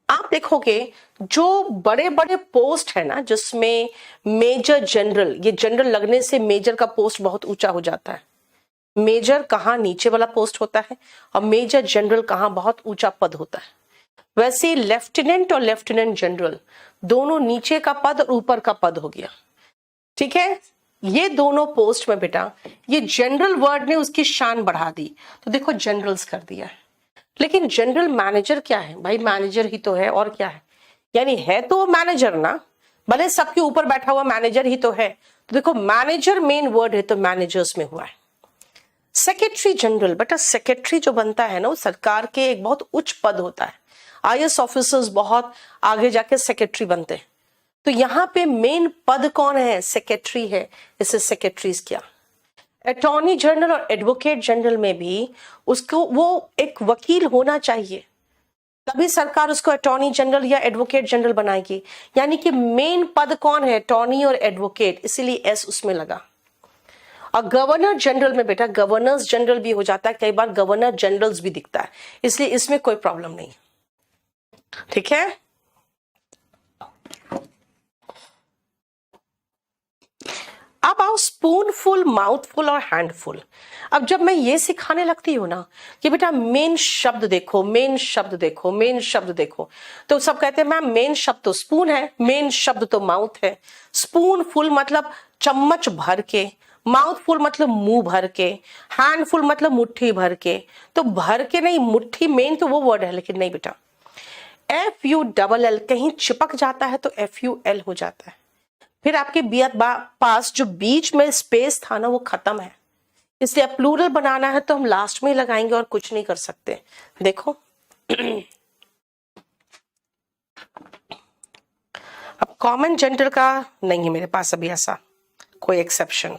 आप देखोगे जो बड़े बड़े पोस्ट है ना, जिसमें मेजर जनरल, ये जनरल लगने से मेजर का पोस्ट बहुत ऊंचा हो जाता है। मेजर कहाँ नीचे वाला पोस्ट होता है और मेजर जनरल कहाँ बहुत ऊंचा पद होता है। वैसे लेफ्टिनेंट और लेफ्टिनेंट जनरल दोनों नीचे का पद और ऊपर का पद हो गया, ठीक है। ये दोनों पोस्ट में बेटा ये जनरल वर्ड ने उसकी शान बढ़ा दी, तो देखो जनरल्स कर दिया है। लेकिन जनरल मैनेजर क्या है भाई, मैनेजर ही तो है, और क्या है, यानी है तो मैनेजर ना, भले सबके ऊपर बैठा हुआ मैनेजर ही तो है। तो देखो मैनेजर मेन वर्ड है, तो मैनेजर्स में हुआ है। सेक्रेटरी जनरल, बेटा सेक्रेटरी जो बनता है ना, वो सरकार के एक बहुत उच्च पद होता है, आईएएस ऑफिसर्स बहुत आगे जाके सेक्रेटरी बनते हैं। तो यहाँ पे मेन पद कौन है, सेक्रेटरी है, इसे सेक्रेटरीज किया। अटॉर्नी जनरल और एडवोकेट जनरल में भी उसको वो एक वकील होना चाहिए, तभी सरकार उसको अटॉर्नी जनरल या एडवोकेट जनरल बनाएगी। यानी कि मेन पद कौन है, अटॉर्नी और एडवोकेट, इसीलिए एस उसमें लगा। और गवर्नर जनरल में बेटा गवर्नर्स जनरल भी हो जाता है, कई बार गवर्नर जनरल्स भी दिखता है, इसलिए इसमें कोई प्रॉब्लम नहीं, ठीक है। अब आओ स्पूनफुल, माउथफुल और हैंडफुल। अब जब मैं ये सिखाने लगती हूँ ना कि बेटा मेन शब्द देखो, मेन शब्द देखो, मेन शब्द देखो, तो सब कहते हैं मैम मेन शब्द तो स्पून है, मेन शब्द तो माउथ है। स्पूनफुल मतलब चम्मच भर के, माउथफुल मतलब मुंह भर के, हैंडफुल मतलब मुट्ठी भर के। तो भर के नहीं, मुट्ठी मेन तो वो वर्ड है, लेकिन नहीं बेटा, FULL कहीं चिपक जाता है तो FUL हो जाता है, फिर आपके पास जो बीच में स्पेस था ना वो खत्म है, इसलिए अब प्लूरल बनाना है तो हम लास्ट में ही लगाएंगे और कुछ नहीं कर सकते। देखो अब कॉमन जेंडर का नहीं है मेरे पास अभी ऐसा कोई एक्सेप्शन।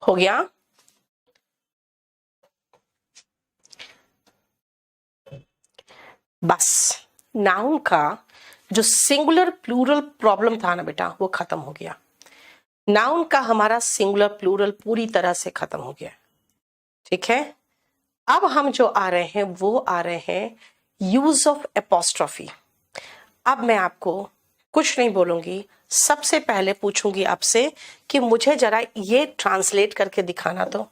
हो गया? बस नाउन का जो सिंगुलर प्लूरल प्रॉब्लम था ना बेटा वो खत्म हो गया। नाउन का हमारा सिंगुलर प्लूरल पूरी तरह से खत्म हो गया, ठीक है। अब हम जो आ रहे हैं वो आ रहे हैं यूज ऑफ एपोस्ट्रॉफी। अब मैं आपको कुछ नहीं बोलूंगी, सबसे पहले पूछूंगी आपसे कि मुझे जरा ये ट्रांसलेट करके दिखाना तो,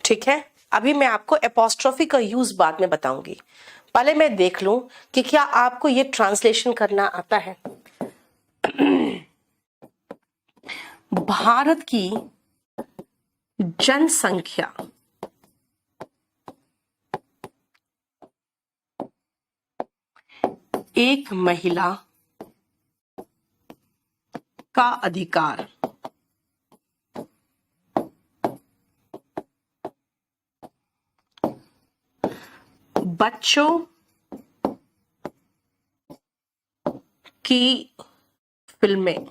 ठीक है। अभी मैं आपको एपोस्ट्रॉफी का यूज बाद में बताऊंगी, पहले मैं देख लूं कि क्या आपको ये ट्रांसलेशन करना आता है। भारत की जनसंख्या एक महिला का अधिकार, बच्चों की फिल्में।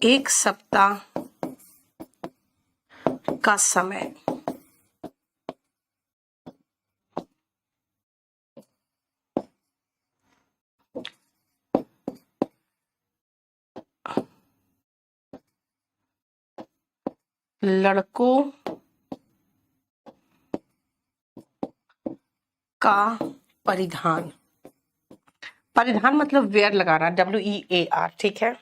एक सप्ताह का समय। लड़कों का परिधान। परिधान मतलब वेयर लगाना, WEAR, ठीक है।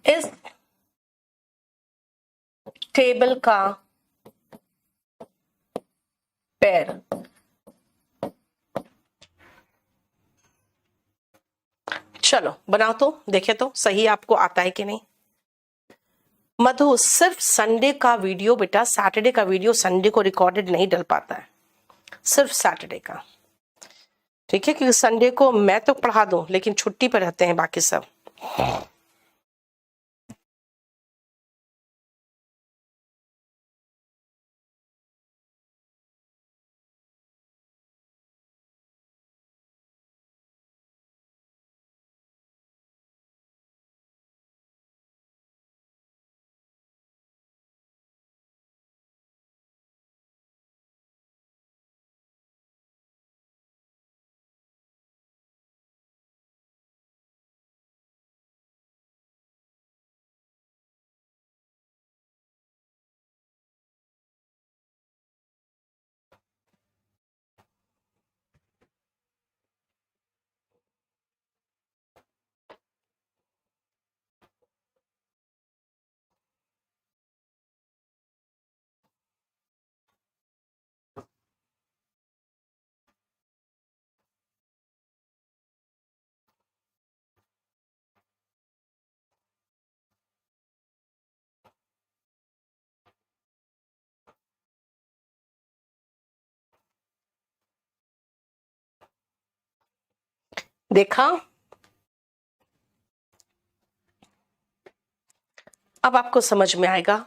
इस टेबल का पैर। चलो बनाओ तो देखे तो सही आपको आता है कि नहीं। मधु, सिर्फ संडे का वीडियो बेटा, सैटरडे का वीडियो संडे को रिकॉर्डेड नहीं डल पाता है, सिर्फ सैटरडे का, ठीक है। क्योंकि संडे को मैं तो पढ़ा दूं लेकिन छुट्टी पर रहते हैं बाकी सब। देखा, अब आपको समझ में आएगा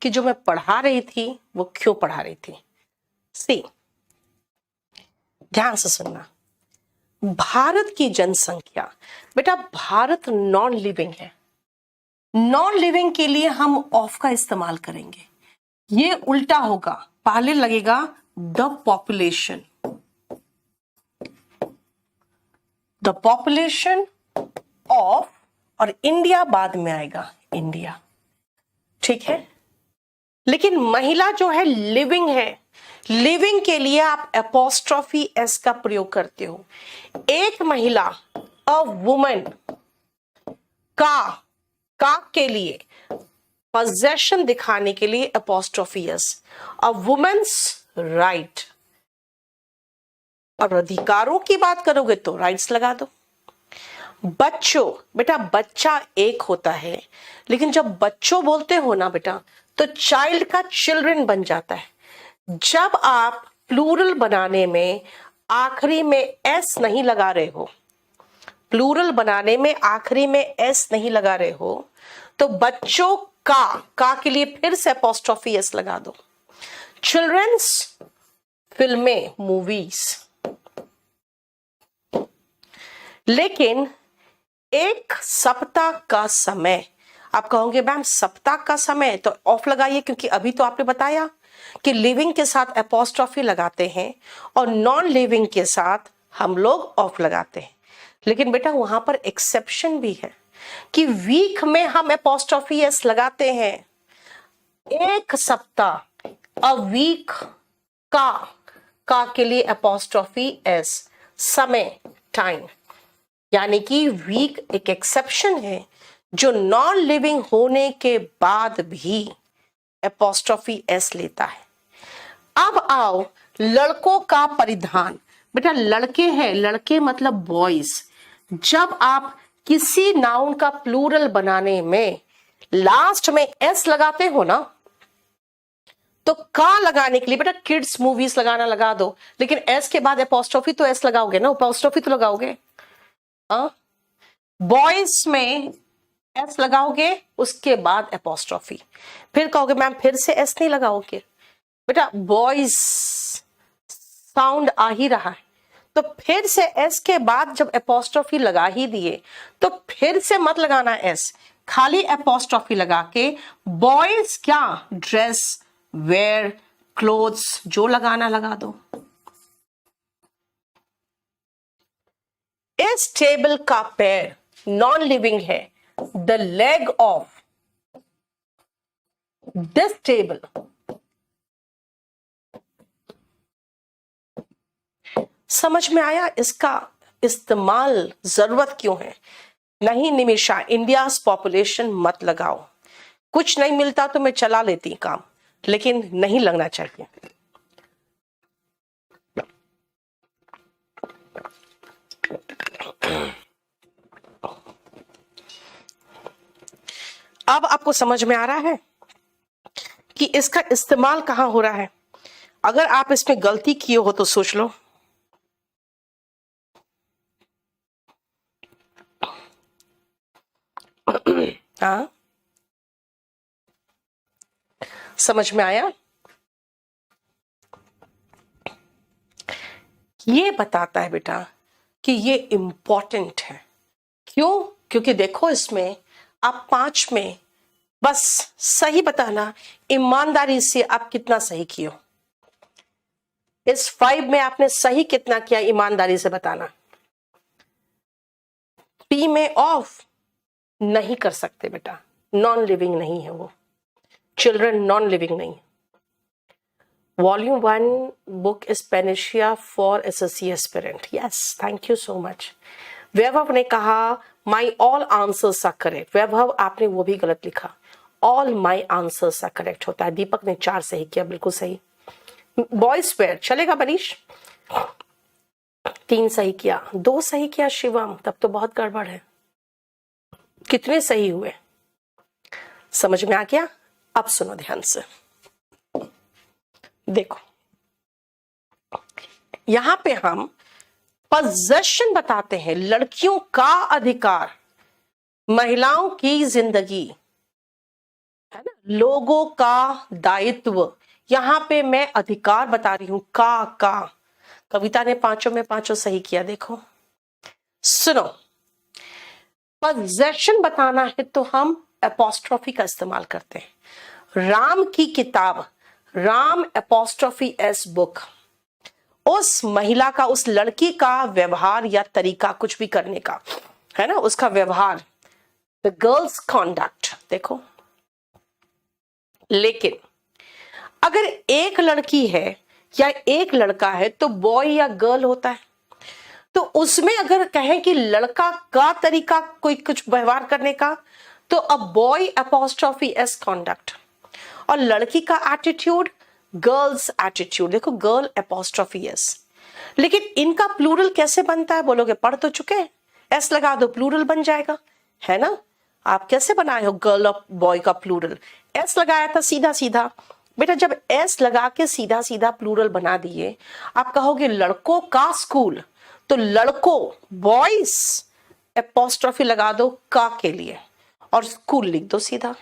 कि जो मैं पढ़ा रही थी वो क्यों पढ़ा रही थी। सी, ध्यान से सुनना। भारत की जनसंख्या बेटा, भारत नॉन लिविंग है। नॉन लिविंग के लिए हम ऑफ का इस्तेमाल करेंगे। ये उल्टा होगा, पहले लगेगा the population, the population of, और इंडिया बाद में आएगा, इंडिया, ठीक है। लेकिन महिला जो है लिविंग है, लिविंग के लिए आप एपोस्ट्रोफी एस का प्रयोग करते हो। एक महिला, अ वुमन, का के लिए पोजेशन दिखाने के लिए apostrophe S. A women's right, और अधिकारों की बात करोगे तो राइट्स लगा दो। बच्चों, बेटा बच्चा एक होता है, लेकिन जब बच्चों बोलते हो ना बेटा तो चाइल्ड का चिल्ड्रन बन जाता है। जब आप प्लूरल बनाने में आखिरी में एस नहीं लगा रहे हो, प्लूरल बनाने में आखिरी में एस नहीं लगा रहे हो, तो बच्चों का के लिए फिर से अपोस्ट्रोफी एस लगा दो। चिल्ड्रंस फिल्में, मूवीज। लेकिन एक सप्ताह का समय, आप कहोगे मैम सप्ताह का समय, तो ऑफ लगाइए, क्योंकि अभी तो आपने बताया कि लिविंग के साथ एपोस्ट्रोफी लगाते हैं और नॉन लिविंग के साथ हम लोग ऑफ लगाते हैं। लेकिन बेटा वहां पर एक्सेप्शन भी है कि वीक में हम एपोस्ट्रोफी एस लगाते हैं। एक सप्ताह, अ वीक, का के लिए एपोस्ट्रोफी एस, समय, टाइम, यानी कि वीक एक एक्सेप्शन है जो नॉन लिविंग होने के बाद भी एपोस्ट्रोफी एस लेता है। अब आओ लड़कों का परिधान। बेटा लड़के हैं, लड़के मतलब बॉयज। जब आप किसी नाउन का प्लूरल बनाने में लास्ट में एस लगाते हो ना, तो का लगाने के लिए बेटा किड्स मूवीज लगाना लगा दो, लेकिन एस के बाद एपोस्ट्रोफी तो एस लगाओगे ना, एपोस्ट्रोफी तो लगाओगे। बॉयज में एस लगाओगे, उसके बाद एपोस्ट्रोफी, फिर कहोगे मैम फिर से एस नहीं लगाओगे। बेटा बॉयज साउंड आ ही रहा है, तो फिर से एस के बाद जब एपोस्ट्रोफी लगा ही दिए तो फिर से मत लगाना एस, खाली एपोस्ट्रोफी लगा के बॉयज क्या ड्रेस वेयर क्लोथ्स जो लगाना लगा दो। इस टेबल का पैर नॉन लिविंग है, the leg of this table. समझ में आया इसका इस्तेमाल जरूरत क्यों है? नहीं निमिषा, इंडियाज पॉपुलेशन मत लगाओ, कुछ नहीं मिलता तो मैं चला लेती काम, लेकिन नहीं लगना चाहिए। अब आपको समझ में आ रहा है कि इसका इस्तेमाल कहां हो रहा है। अगर आप इसमें गलती किए हो तो सोच लो। हाँ, समझ में आया? ये बताता है बेटा कि ये इंपॉर्टेंट है। क्यों? क्योंकि देखो इसमें आप 5 में बस सही बताना, ईमानदारी से आप कितना सही किए हो। इस 5 में आपने सही कितना किया, ईमानदारी से बताना। 3 में ऑफ नहीं कर सकते बेटा, नॉन लिविंग नहीं है वो, चिल्ड्रन नॉन लिविंग नहीं। Volume 1 book is panacea for SSC aspirant. Yes, thank you so much. Vaibhav ने कहा my all answers are correct. Vaibhav आपने वो भी गलत लिखा, all my answers are correct होता है। दीपक ने 4 सही किया, बिल्कुल सही। बॉयज वेयर चलेगा मनीष? 3 सही किया, 2 सही किया शिवम, तब तो बहुत गड़बड़ है। कितने सही हुए समझ में आ गया? अब सुनो ध्यान से, देखो यहां पे हम पोजेशन बताते हैं, लड़कियों का अधिकार, महिलाओं की जिंदगी है ना, लोगों का दायित्व। यहां पे मैं अधिकार बता रही हूं का। कविता ने 5 में 5 सही किया। देखो सुनो, पोजेशन बताना है तो हम एपोस्ट्रोफी का इस्तेमाल करते हैं। राम की किताब, राम एपोस्ट्रोफी एस बुक, उस महिला का, उस लड़की का व्यवहार या तरीका कुछ भी करने का है ना, उसका व्यवहार, द गर्ल्स कॉन्डक्ट। देखो लेकिन अगर एक लड़की है या एक लड़का है तो बॉय या गर्ल होता है, तो उसमें अगर कहें कि लड़का का तरीका कोई कुछ व्यवहार करने का, तो a boy apostrophe S conduct, और लड़की का एटीट्यूड गर्ल्स एटीट्यूड। देखो गर्ल एपोस्ट्रोफी एस। लेकिन इनका प्लूरल कैसे बनता है बोलोगे? पढ़ तो चुके, एस लगा दो प्लूरल बन जाएगा, है ना। आप कैसे बनाए हो गर्ल और बॉय का प्लूरल? एस लगाया था सीधा सीधा। बेटा जब एस लगा के सीधा सीधा प्लूरल बना दिए, आप कहोगे लड़कों का स्कूल, तो लड़कों बॉयज एपोस्ट्रोफी लगा दो का के लिए और स्कूल लिख दो सीधा।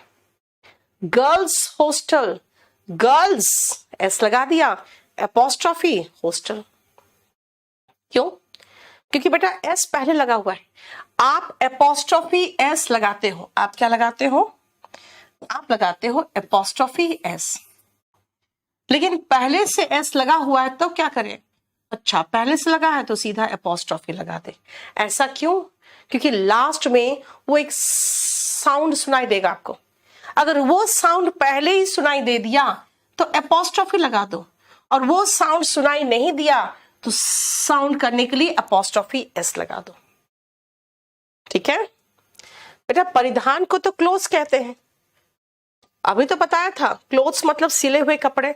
गर्ल्स हॉस्टल, गर्ल्स एस लगा दिया, एपोस्ट्रोफी हॉस्टल। क्यों? क्योंकि बेटा एस पहले लगा हुआ है। आप एपोस्ट्रोफी एस लगाते हो, आप क्या लगाते हो? आप लगाते हो एपोस्ट्रोफी एस, लेकिन पहले से एस लगा हुआ है तो क्या करें? अच्छा पहले से लगा है तो सीधा एपोस्ट्रोफी लगा दे। ऐसा क्यों? क्योंकि लास्ट में वो एक साउंड सुनाई देगा आपको, अगर वो साउंड पहले ही सुनाई दे दिया तो एपोस्ट्रोफी लगा दो, और वो साउंड सुनाई नहीं दिया तो साउंड करने के लिए एपोस्ट्रोफी एस लगा दो। ठीक है बेटा, परिधान को तो क्लोथ्स कहते हैं, अभी तो बताया था क्लोथ्स मतलब सिले हुए कपड़े।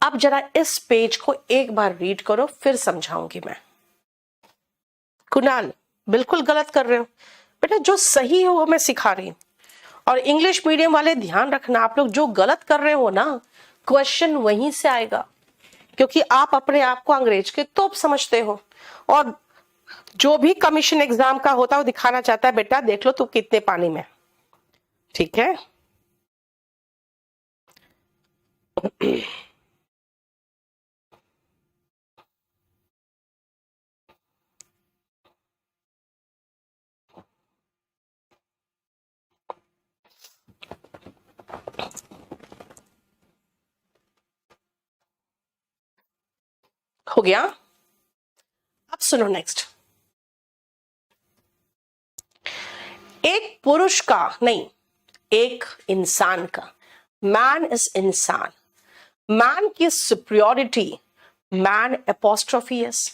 अब जरा इस पेज को एक बार रीड करो, फिर समझाऊंगी मैं। कुणाल बिल्कुल गलत कर रहे हो बेटा, जो सही है वो मैं सिखा रही हूं, और इंग्लिश मीडियम वाले ध्यान रखना, आप लोग जो गलत कर रहे हो ना, क्वेश्चन वहीं से आएगा, क्योंकि आप अपने आप को अंग्रेज के तोप समझते हो, और जो भी कमीशन एग्जाम का होता है वो दिखाना चाहता है बेटा देख लो तुम कितने पानी में। ठीक है, हो गया। अब सुनो नेक्स्ट। एक पुरुष का नहीं, एक इंसान का, मैन इज इंसान, मैन की सुप्रियोरिटी, मैन एपोस्ट्रोफी एस,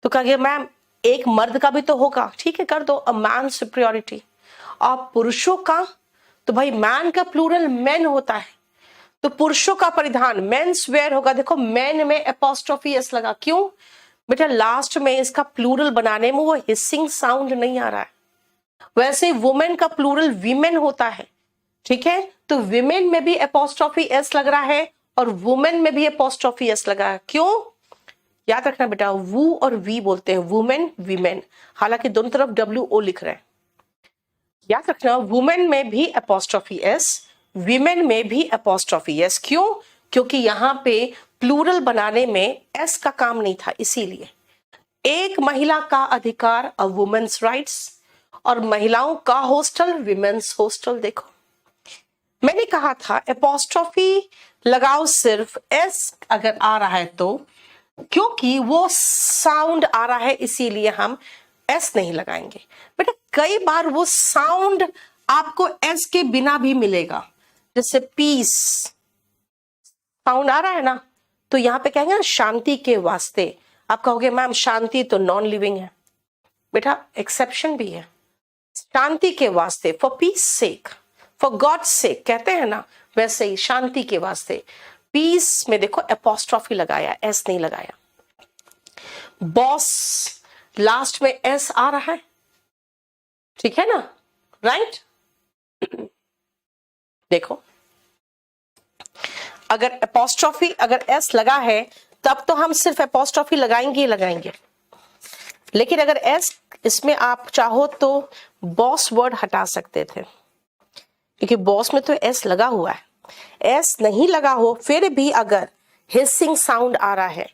तो कहा गया मैम एक मर्द का भी तो होगा, ठीक है कर दो, अ मैन सुप्रियोरिटी। और पुरुषों का तो भाई मैन का प्लूरल मेन होता है, तो पुरुषों का परिधान मेंस वेयर होगा। देखो मेन में एपोस्ट्रोफी एस लगा, क्यों बेटा लास्ट में इसका प्लूरल बनाने में वो हिसिंग साउंड नहीं आ रहा है। वैसे वुमेन का प्लूरल वीमेन होता है, ठीक है, तो विमेन में भी एपोस्ट्रोफी एस लग रहा है और वुमेन में भी एपोस्ट्रोफी एस लगा है। क्यों, याद रखना बेटा, वू और वी बोलते हैं, वुमेन वीमेन, हालांकि दोनों तरफ डब्ल्यू ओ लिख रहे हैं। याद रखना वुमेन में भी एपोस्ट्रोफी एस, विमेन में भी एपोस्ट्रोफी एस। क्यों, क्योंकि यहाँ पे प्लूरल बनाने में एस का काम नहीं था, इसीलिए। एक महिला का अधिकार, अ वुमेन्स राइट्स, और महिलाओं का हॉस्टल, विमेन्स हॉस्टल। देखो मैंने कहा था एपोस्ट्रोफी लगाओ सिर्फ एस अगर आ रहा है तो, क्योंकि वो साउंड आ रहा है इसीलिए हम एस नहीं लगाएंगे। बेटा कई बार वो साउंड आपको एस के बिना भी मिलेगा, जैसे पीस साउंड आ रहा है ना, तो यहां पे कहेंगे ना शांति के वास्ते, आप कहोगे मैम शांति तो नॉन लिविंग है, बेटा एक्सेप्शन भी है, शांति के वास्ते, for peace sake, for God sake कहते हैं ना, वैसे ही शांति के वास्ते। पीस में देखो एपोस्ट्रोफी लगाया, एस नहीं लगाया। बॉस लास्ट में एस आ रहा है, ठीक है ना, राइट। देखो अगर एपोस्ट्रोफी अगर एस लगा है तब तो हम सिर्फ एपोस्ट्रोफी लगाएंगे ही लगाएंगे, लेकिन अगर एस इसमें आप चाहो तो बॉस वर्ड हटा सकते थे, क्योंकि बॉस में तो एस लगा हुआ है। एस नहीं लगा हो फिर भी अगर हिसिंग साउंड आ रहा है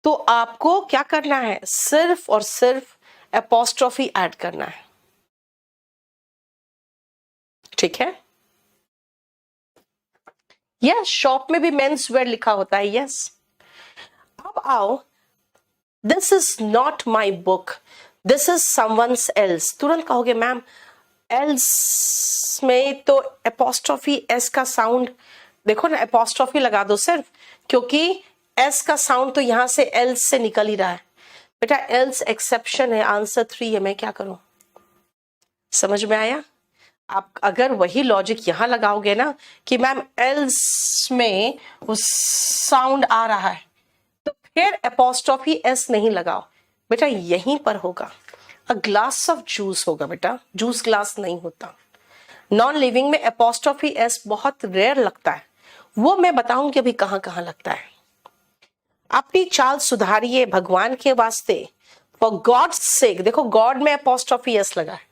तो आपको क्या करना है, सिर्फ और सिर्फ एपोस्ट्रोफी ऐड करना है, ठीक है। यस शॉप में भी मेंस वेयर लिखा होता है, यस। अब आओ, this is not my book, this is someone's else, तुरंत कहोगे मैम एल्स में तो एपोस्ट्रोफी एस का साउंड, देखो ना एपोस्ट्रोफी लगा दो सिर्फ, क्योंकि एस का साउंड तो यहां से एल्स से निकल ही रहा है। बेटा एल्स एक्सेप्शन है, आंसर 3 है, मैं क्या करूं, समझ में आया। आप अगर वही लॉजिक यहां लगाओगे ना कि मैम एल्स में वो साउंड आ रहा है, तो फिर एपोस्ट्रोफी एस नहीं लगाओ, बेटा यहीं पर होगा, अ ग्लास ऑफ जूस होगा, बेटा जूस ग्लास नहीं होता। नॉन लिविंग में एपोस्ट्रोफी एस बहुत रेयर लगता है, वो मैं बताऊंगी अभी कहां कहां लगता है। अपनी चाल सुधारिए भगवान के वास्ते, फॉर गॉड सेक, देखो गॉड में एपोस्ट्रोफी एस लगा है,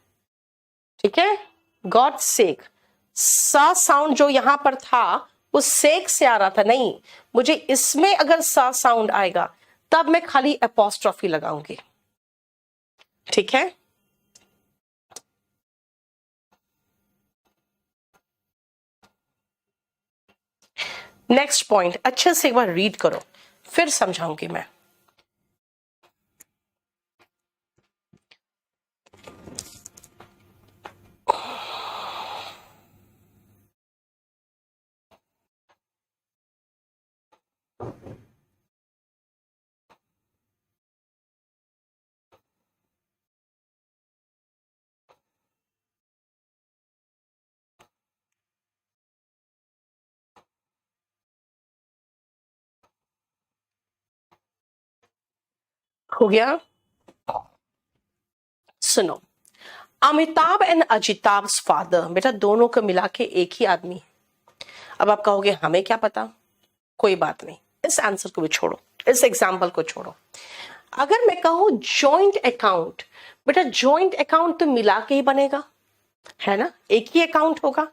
ठीक है, गॉड सेक, सा साउंड जो यहां पर था वो सेक से आ रहा था, नहीं मुझे इसमें अगर सा साउंड आएगा तब मैं खाली एपोस्ट्रोफी लगाऊंगी, ठीक है। नेक्स्ट पॉइंट अच्छे से एक बार रीड करो फिर समझाऊंगी मैं। हो गया, सुनो अमिताभ एंड अजिताभ फादर, बेटा दोनों को मिला के एक ही आदमी। अब आप कहोगे हमें क्या पता, कोई बात नहीं, इस आंसर को भी छोड़ो, इस एग्जाम्पल को छोड़ो। अगर मैं कहूं जॉइंट अकाउंट, बेटा जॉइंट अकाउंट तो मिला के ही बनेगा, है ना, एक ही अकाउंट होगा,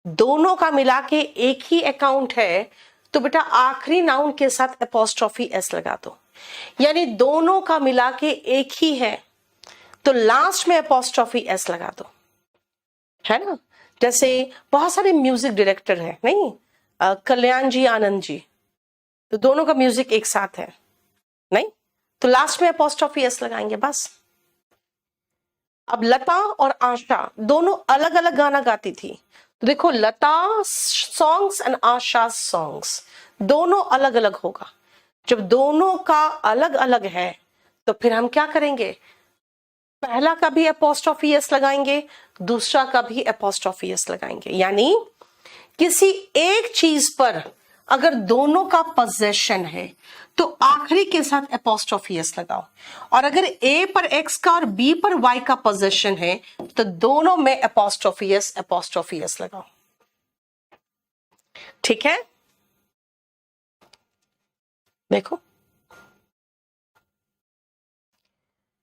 दोनों का मिला के एक ही अकाउंट है, तो बेटा आखिरी नाउन के साथ एपोस्ट्रोफी एस लगा दो, यानी दोनों का मिला के एक ही है, तो लास्ट में एपोस्ट्रोफी एस लगा दो, है ना। जैसे बहुत सारे म्यूजिक डायरेक्टर हैं, नहीं, कल्याण जी, आनंद जी, तो दोनों का म्यूजिक एक साथ है, नहीं, तो लास्ट में एपोस्ट्रोफी एस लगाएंगे बस। अब लता और आशा दोनों अलग अलग गाना गाती थी, तो देखो लता सॉन्ग्स एंड आशा सॉन्ग्स दोनों अलग अलग होगा। जब दोनों का अलग अलग है तो फिर हम क्या करेंगे, पहला का भी एपोस्ट्रोफी एस लगाएंगे, दूसरा का भी एपोस्ट्रोफी एस लगाएंगे। यानी किसी एक चीज पर अगर दोनों का पोजेशन है तो आखिरी के साथ एपोस्ट्रोफी एस लगाओ, और अगर ए पर एक्स का और बी पर वाई का पोजेशन है तो दोनों में एपोस्ट्रोफी एस लगाओ, ठीक है। देखो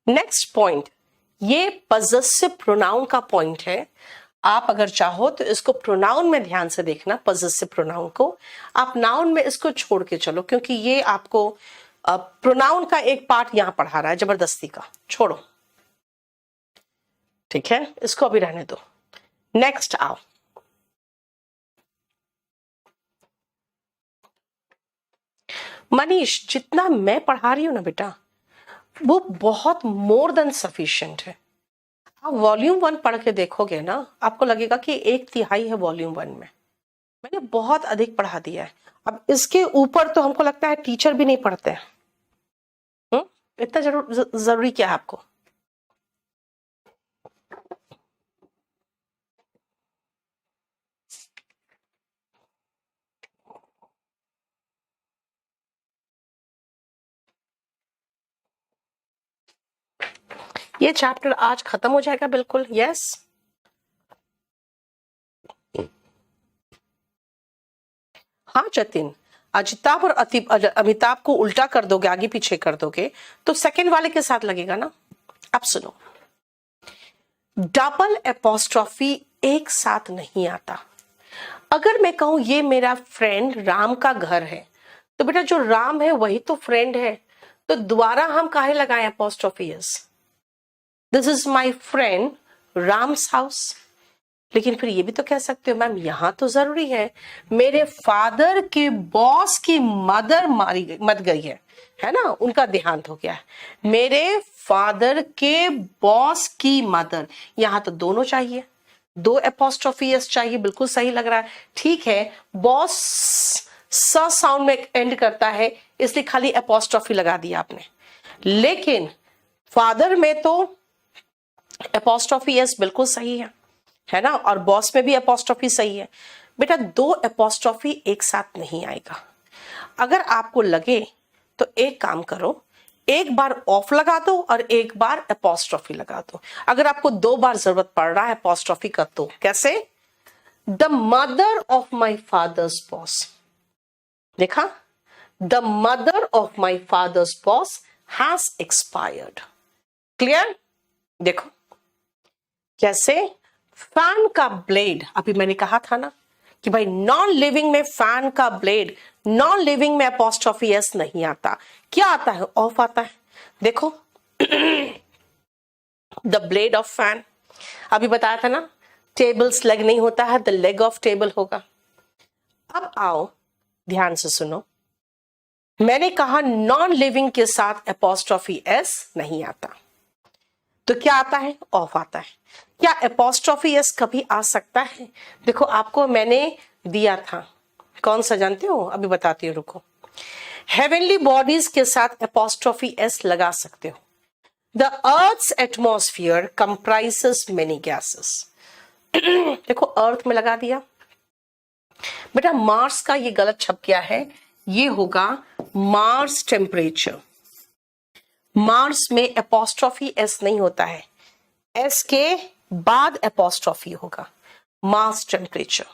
नेक्स्ट पॉइंट, ये पजेसिव प्रोनाउन का पॉइंट है। आप अगर चाहो तो इसको प्रोनाउन में ध्यान से देखना, पजेसिव प्रोनाउन को। आप नाउन में इसको छोड़ के चलो, क्योंकि ये आपको प्रोनाउन का एक पार्ट यहां पढ़ा रहा है जबरदस्ती का, छोड़ो, ठीक है, इसको अभी रहने दो। नेक्स्ट आओ, मनीष जितना मैं पढ़ा रही हूं ना बेटा, वो बहुत मोर देन सफिशिएंट है। आप वॉल्यूम 1 पढ़ के देखोगे ना, आपको लगेगा कि 1/3 है वॉल्यूम 1 में, मैंने बहुत अधिक पढ़ा दिया है। अब इसके ऊपर तो हमको लगता है टीचर भी नहीं पढ़ते हैं। इतना जरूरी क्या है आपको? ये चैप्टर आज खत्म हो जाएगा बिल्कुल, यस। हाँ जतिन, अजिताभ और अमिताभ को उल्टा कर दोगे, आगे पीछे कर दोगे, तो सेकंड वाले के साथ लगेगा ना। अब सुनो, डबल एपोस्ट्रोफी एक साथ नहीं आता। अगर मैं कहूं ये मेरा फ्रेंड राम का घर है, तो बेटा जो राम है वही तो फ्रेंड है, तो दोबारा हम काहे लगाएं apostrophe S? This is my friend Ram's house. लेकिन फिर ये भी तो कह सकते हो मैम यहां तो जरूरी है, मेरे फादर के बॉस की मदर मर गई है ना, उनका देहांत हो गया है, मेरे फादर के बॉस की मदर, यहां तो दोनों चाहिए, 2 एपोस्ट्रोफी एस चाहिए, बिल्कुल सही लग रहा है, ठीक है। बॉस स साउंड में एंड करता है, इसलिए खाली एपोस्ट्रोफी लगा दिया आपने, लेकिन फादर में तो एपोस्ट्रोफी एस बिल्कुल सही है ना, और बॉस में भी एपोस्ट्रोफी सही है। बेटा 2 एपोस्ट्रोफी एक साथ नहीं आएगा। अगर आपको लगे तो एक काम करो, एक बार ऑफ लगा दो और एक बार एपोस्ट्रोफी लगा दो। अगर आपको 2 बार जरूरत पड़ रहा है एपोस्ट्रोफी का तो कैसे, the mother of my father's boss, देखा, the mother of my father's boss has expired, clear. देखो कैसे, फैन का ब्लेड, अभी मैंने कहा था ना कि भाई नॉन लिविंग में फैन का ब्लेड, नॉन लिविंग में एपोस्ट्रोफी एस नहीं आता, क्या आता है, ऑफ आता है। देखो द ब्लेड ऑफ फैन, अभी बताया था ना, टेबल्स लेग नहीं होता है, द लेग ऑफ टेबल होगा। अब आओ ध्यान से सुनो, मैंने कहा नॉन लिविंग के साथ एपोस्ट्रोफी एस नहीं आता, तो क्या आता है, ऑफ आता है। क्या एपोस्ट्रोफी एस कभी आ सकता है? देखो आपको मैंने दिया था, कौन सा जानते हो, अभी बताती हूँ, रुको। हेवनली बॉडीज के साथ एपोस्ट्रोफी एस लगा सकते हो। The earth's atmosphere comprises many gases, देखो अर्थ में लगा दिया। बेटा मार्स का ये गलत छप गया है, ये होगा मार्स टेम्परेचर। मार्स में एपोस्ट्रोफी एस नहीं होता है, एस के बाद एपोस्ट्रॉफी होगा, मास टेम्परेचर।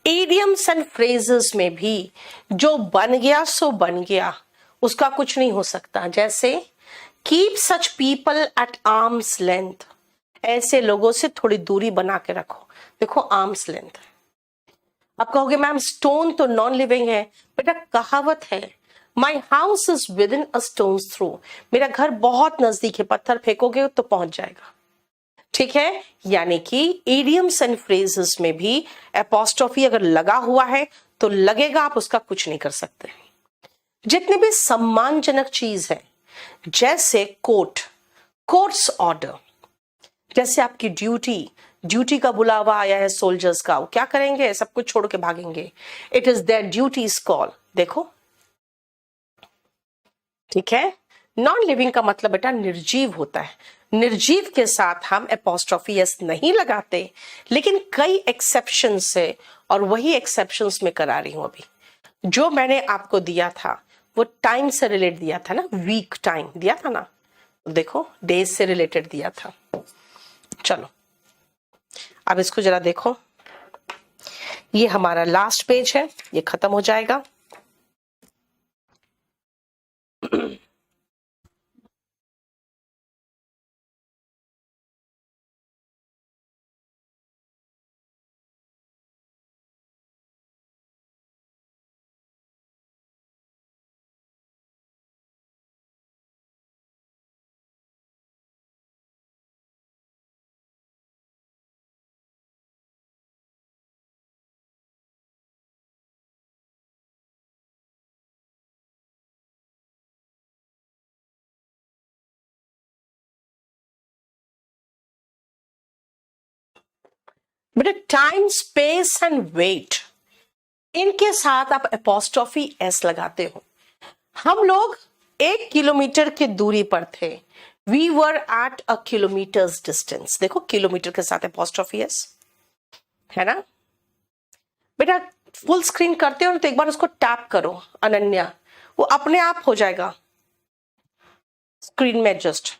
इडियम्स एंड फ्रेजेस में भी जो बन गया सो बन गया, उसका कुछ नहीं हो सकता। जैसे keep such people at arms length, ऐसे लोगों से थोड़ी दूरी बना के रखो। देखो आर्म्स लेंथ। आप कहोगे मैम स्टोन तो नॉन लिविंग है, बेटा कहावत है my house is within a stone's throw, मेरा घर बहुत नजदीक है, पत्थर फेंकोगे तो पहुंच जाएगा। ठीक है, यानी कि इडियम्स एंड फ्रेजेस में भी एपोस्ट्रोफी अगर लगा हुआ है तो लगेगा, आप उसका कुछ नहीं कर सकते। जितने भी सम्मानजनक चीज है, जैसे कोर्ट, कोर्ट्स ऑर्डर, जैसे आपकी ड्यूटी, ड्यूटी का बुलावा आया है सोल्जर्स का, वो क्या करेंगे, सब कुछ छोड़ के भागेंगे। It is their duties call. देखो, ठीक है। नॉन लिविंग का मतलब बेटा निर्जीव होता है। निर्जीव के साथ हम एपोस्ट्रोफी एस नहीं लगाते, लेकिन कई एक्सेप्शंस है और वही एक्सेप्शंस में करा रही हूं अभी। जो मैंने आपको दिया था वो टाइम से रिलेट दिया था ना, वीक टाइम दिया था ना, देखो डेज से रिलेटेड दिया था। चलो अब इसको जरा देखो, ये हमारा लास्ट पेज है, ये खत्म हो जाएगा। बेटा टाइम, स्पेस एंड वेट, इनके साथ आप एपोस्ट्रोफी एस लगाते हो। हम लोग 1 किलोमीटर की दूरी पर थे, we were at a kilometers distance. देखो किलोमीटर के साथ एपोस्ट्रोफी एस है ना। बेटा फुल स्क्रीन करते हो ना तो एक बार उसको टैप करो अनन्या, वो अपने आप हो जाएगा स्क्रीन में adjust.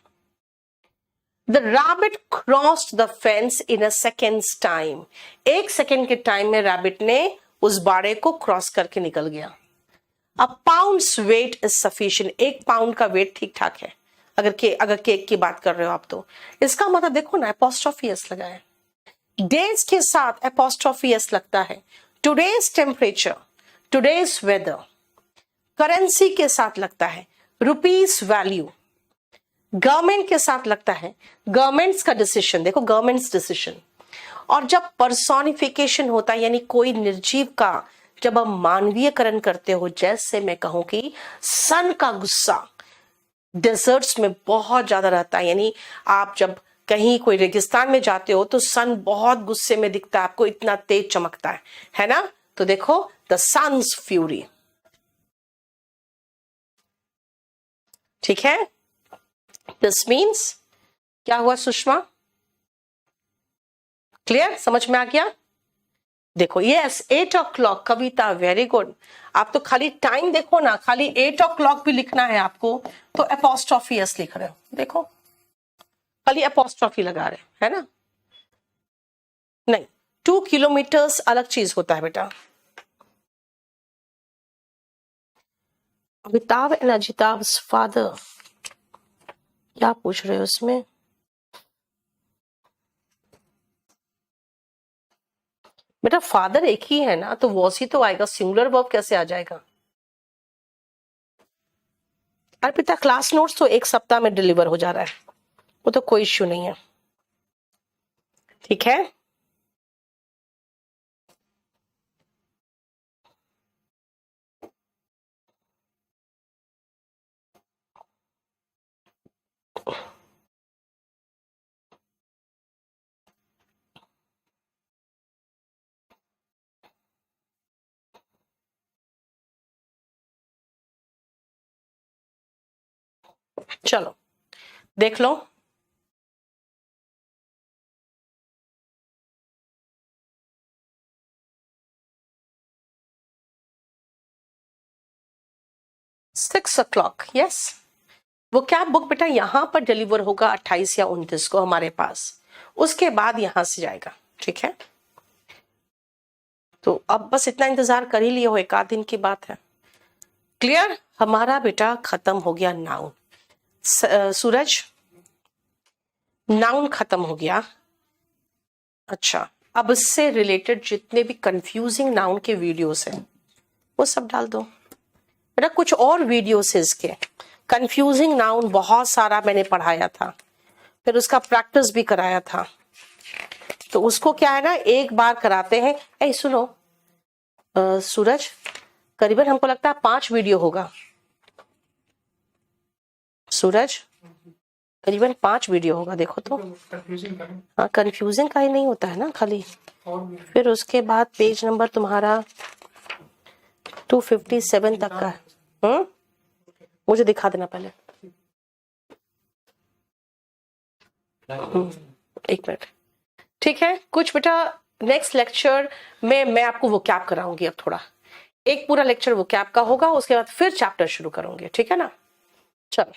The rabbit crossed the fence in a second's time. 1 second के टाइम में रैबिट ने उस बाड़े को क्रॉस करके निकल गया। A pound's weight is sufficient. 1 pound का वेट ठीक ठाक है। अगर केक की बात कर रहे हो आप तो इसका मतलब देखो ना, एपोस्ट्रोफी एस लगा है। डेज के साथ एपोस्ट्रोफी एस लगता है। Today's temperature, today's weather. Currency के साथ लगता है रुपीज वैल्यू। गवर्नमेंट के साथ लगता है गवर्नमेंट्स का डिसीजन। देखो गवर्नमेंट्स डिसीजन। और जब पर्सोनिफिकेशन होता है, यानी कोई निर्जीव का जब हम मानवीयकरण करते हो, जैसे मैं कहूं कि सन का गुस्सा डेजर्ट्स में बहुत ज्यादा रहता है, यानी आप जब कहीं कोई रेगिस्तान में जाते हो तो सन बहुत गुस्से में दिखता है आपको, इतना तेज चमकता है ना। तो देखो द सन्स फ्यूरी। ठीक है, दिस मीन्स क्या हुआ सुषमा, क्लियर, समझ में आ गया। देखो यस 8 o'clock, कविता वेरी गुड। आप तो खाली टाइम देखो ना, खाली 8 o'clock भी लिखना है आपको तो एपोस्ट्रोफी एस लिख रहे हो। देखो खाली एपोस्ट्रोफी लगा रहे है ना। नहीं, 2 किलोमीटर्स अलग चीज होता है बेटा। अमिताभ एंड अजिताभ's फादर, क्या पूछ रहे हो उसमें। बेटा फादर एक ही है ना, तो वॉस ही तो आएगा, सिंगुलर वर्ब कैसे आ जाएगा। अर्पिता क्लास नोट्स तो 1 सप्ताह में डिलीवर हो जा रहा है, वो तो कोई इश्यू नहीं है। ठीक है, चलो देख लो। सिक्स ओ क्लॉक, यस। वो क्या बुक बेटा यहाँ पर डिलीवर होगा 28 या 29 को हमारे पास। उसके बाद यहां से जाएगा, ठीक है। तो अब बस इतना इंतजार कर ही लिए हो, एक आध दिन की बात है। क्लियर? हमारा बेटा खत्म हो गया नाउन। सूरज, नाउन खत्म हो गया। अच्छा, अब इससे रिलेटेड जितने भी कंफ्यूजिंग नाउन के वीडियोस हैं वो सब डाल दो बेटा। कुछ और वीडियोस है इसके, कंफ्यूजिंग नाउन बहुत सारा मैंने पढ़ाया था, फिर उसका प्रैक्टिस भी कराया था। तो उसको क्या है ना, एक बार कराते हैं। ए सुनो सूरज, करीबन हमको लगता है 5 वीडियो होगा। सूरज, करीबन 5 वीडियो होगा, देखो तो। हाँ, कंफ्यूजिंग का ही नहीं होता है ना खाली। फिर उसके बाद पेज नंबर तुम्हारा 257 तक का है। मुझे दिखा देना पहले। एक मिनट, ठीक है। कुछ बेटा नेक्स्ट लेक्चर में मैं आपको वो कैप कराऊंगी। अब थोड़ा एक पूरा लेक्चर वो कैप का होगा, उसके बाद फिर चैप्टर शुरू करूंगी, ठीक है ना। चलो।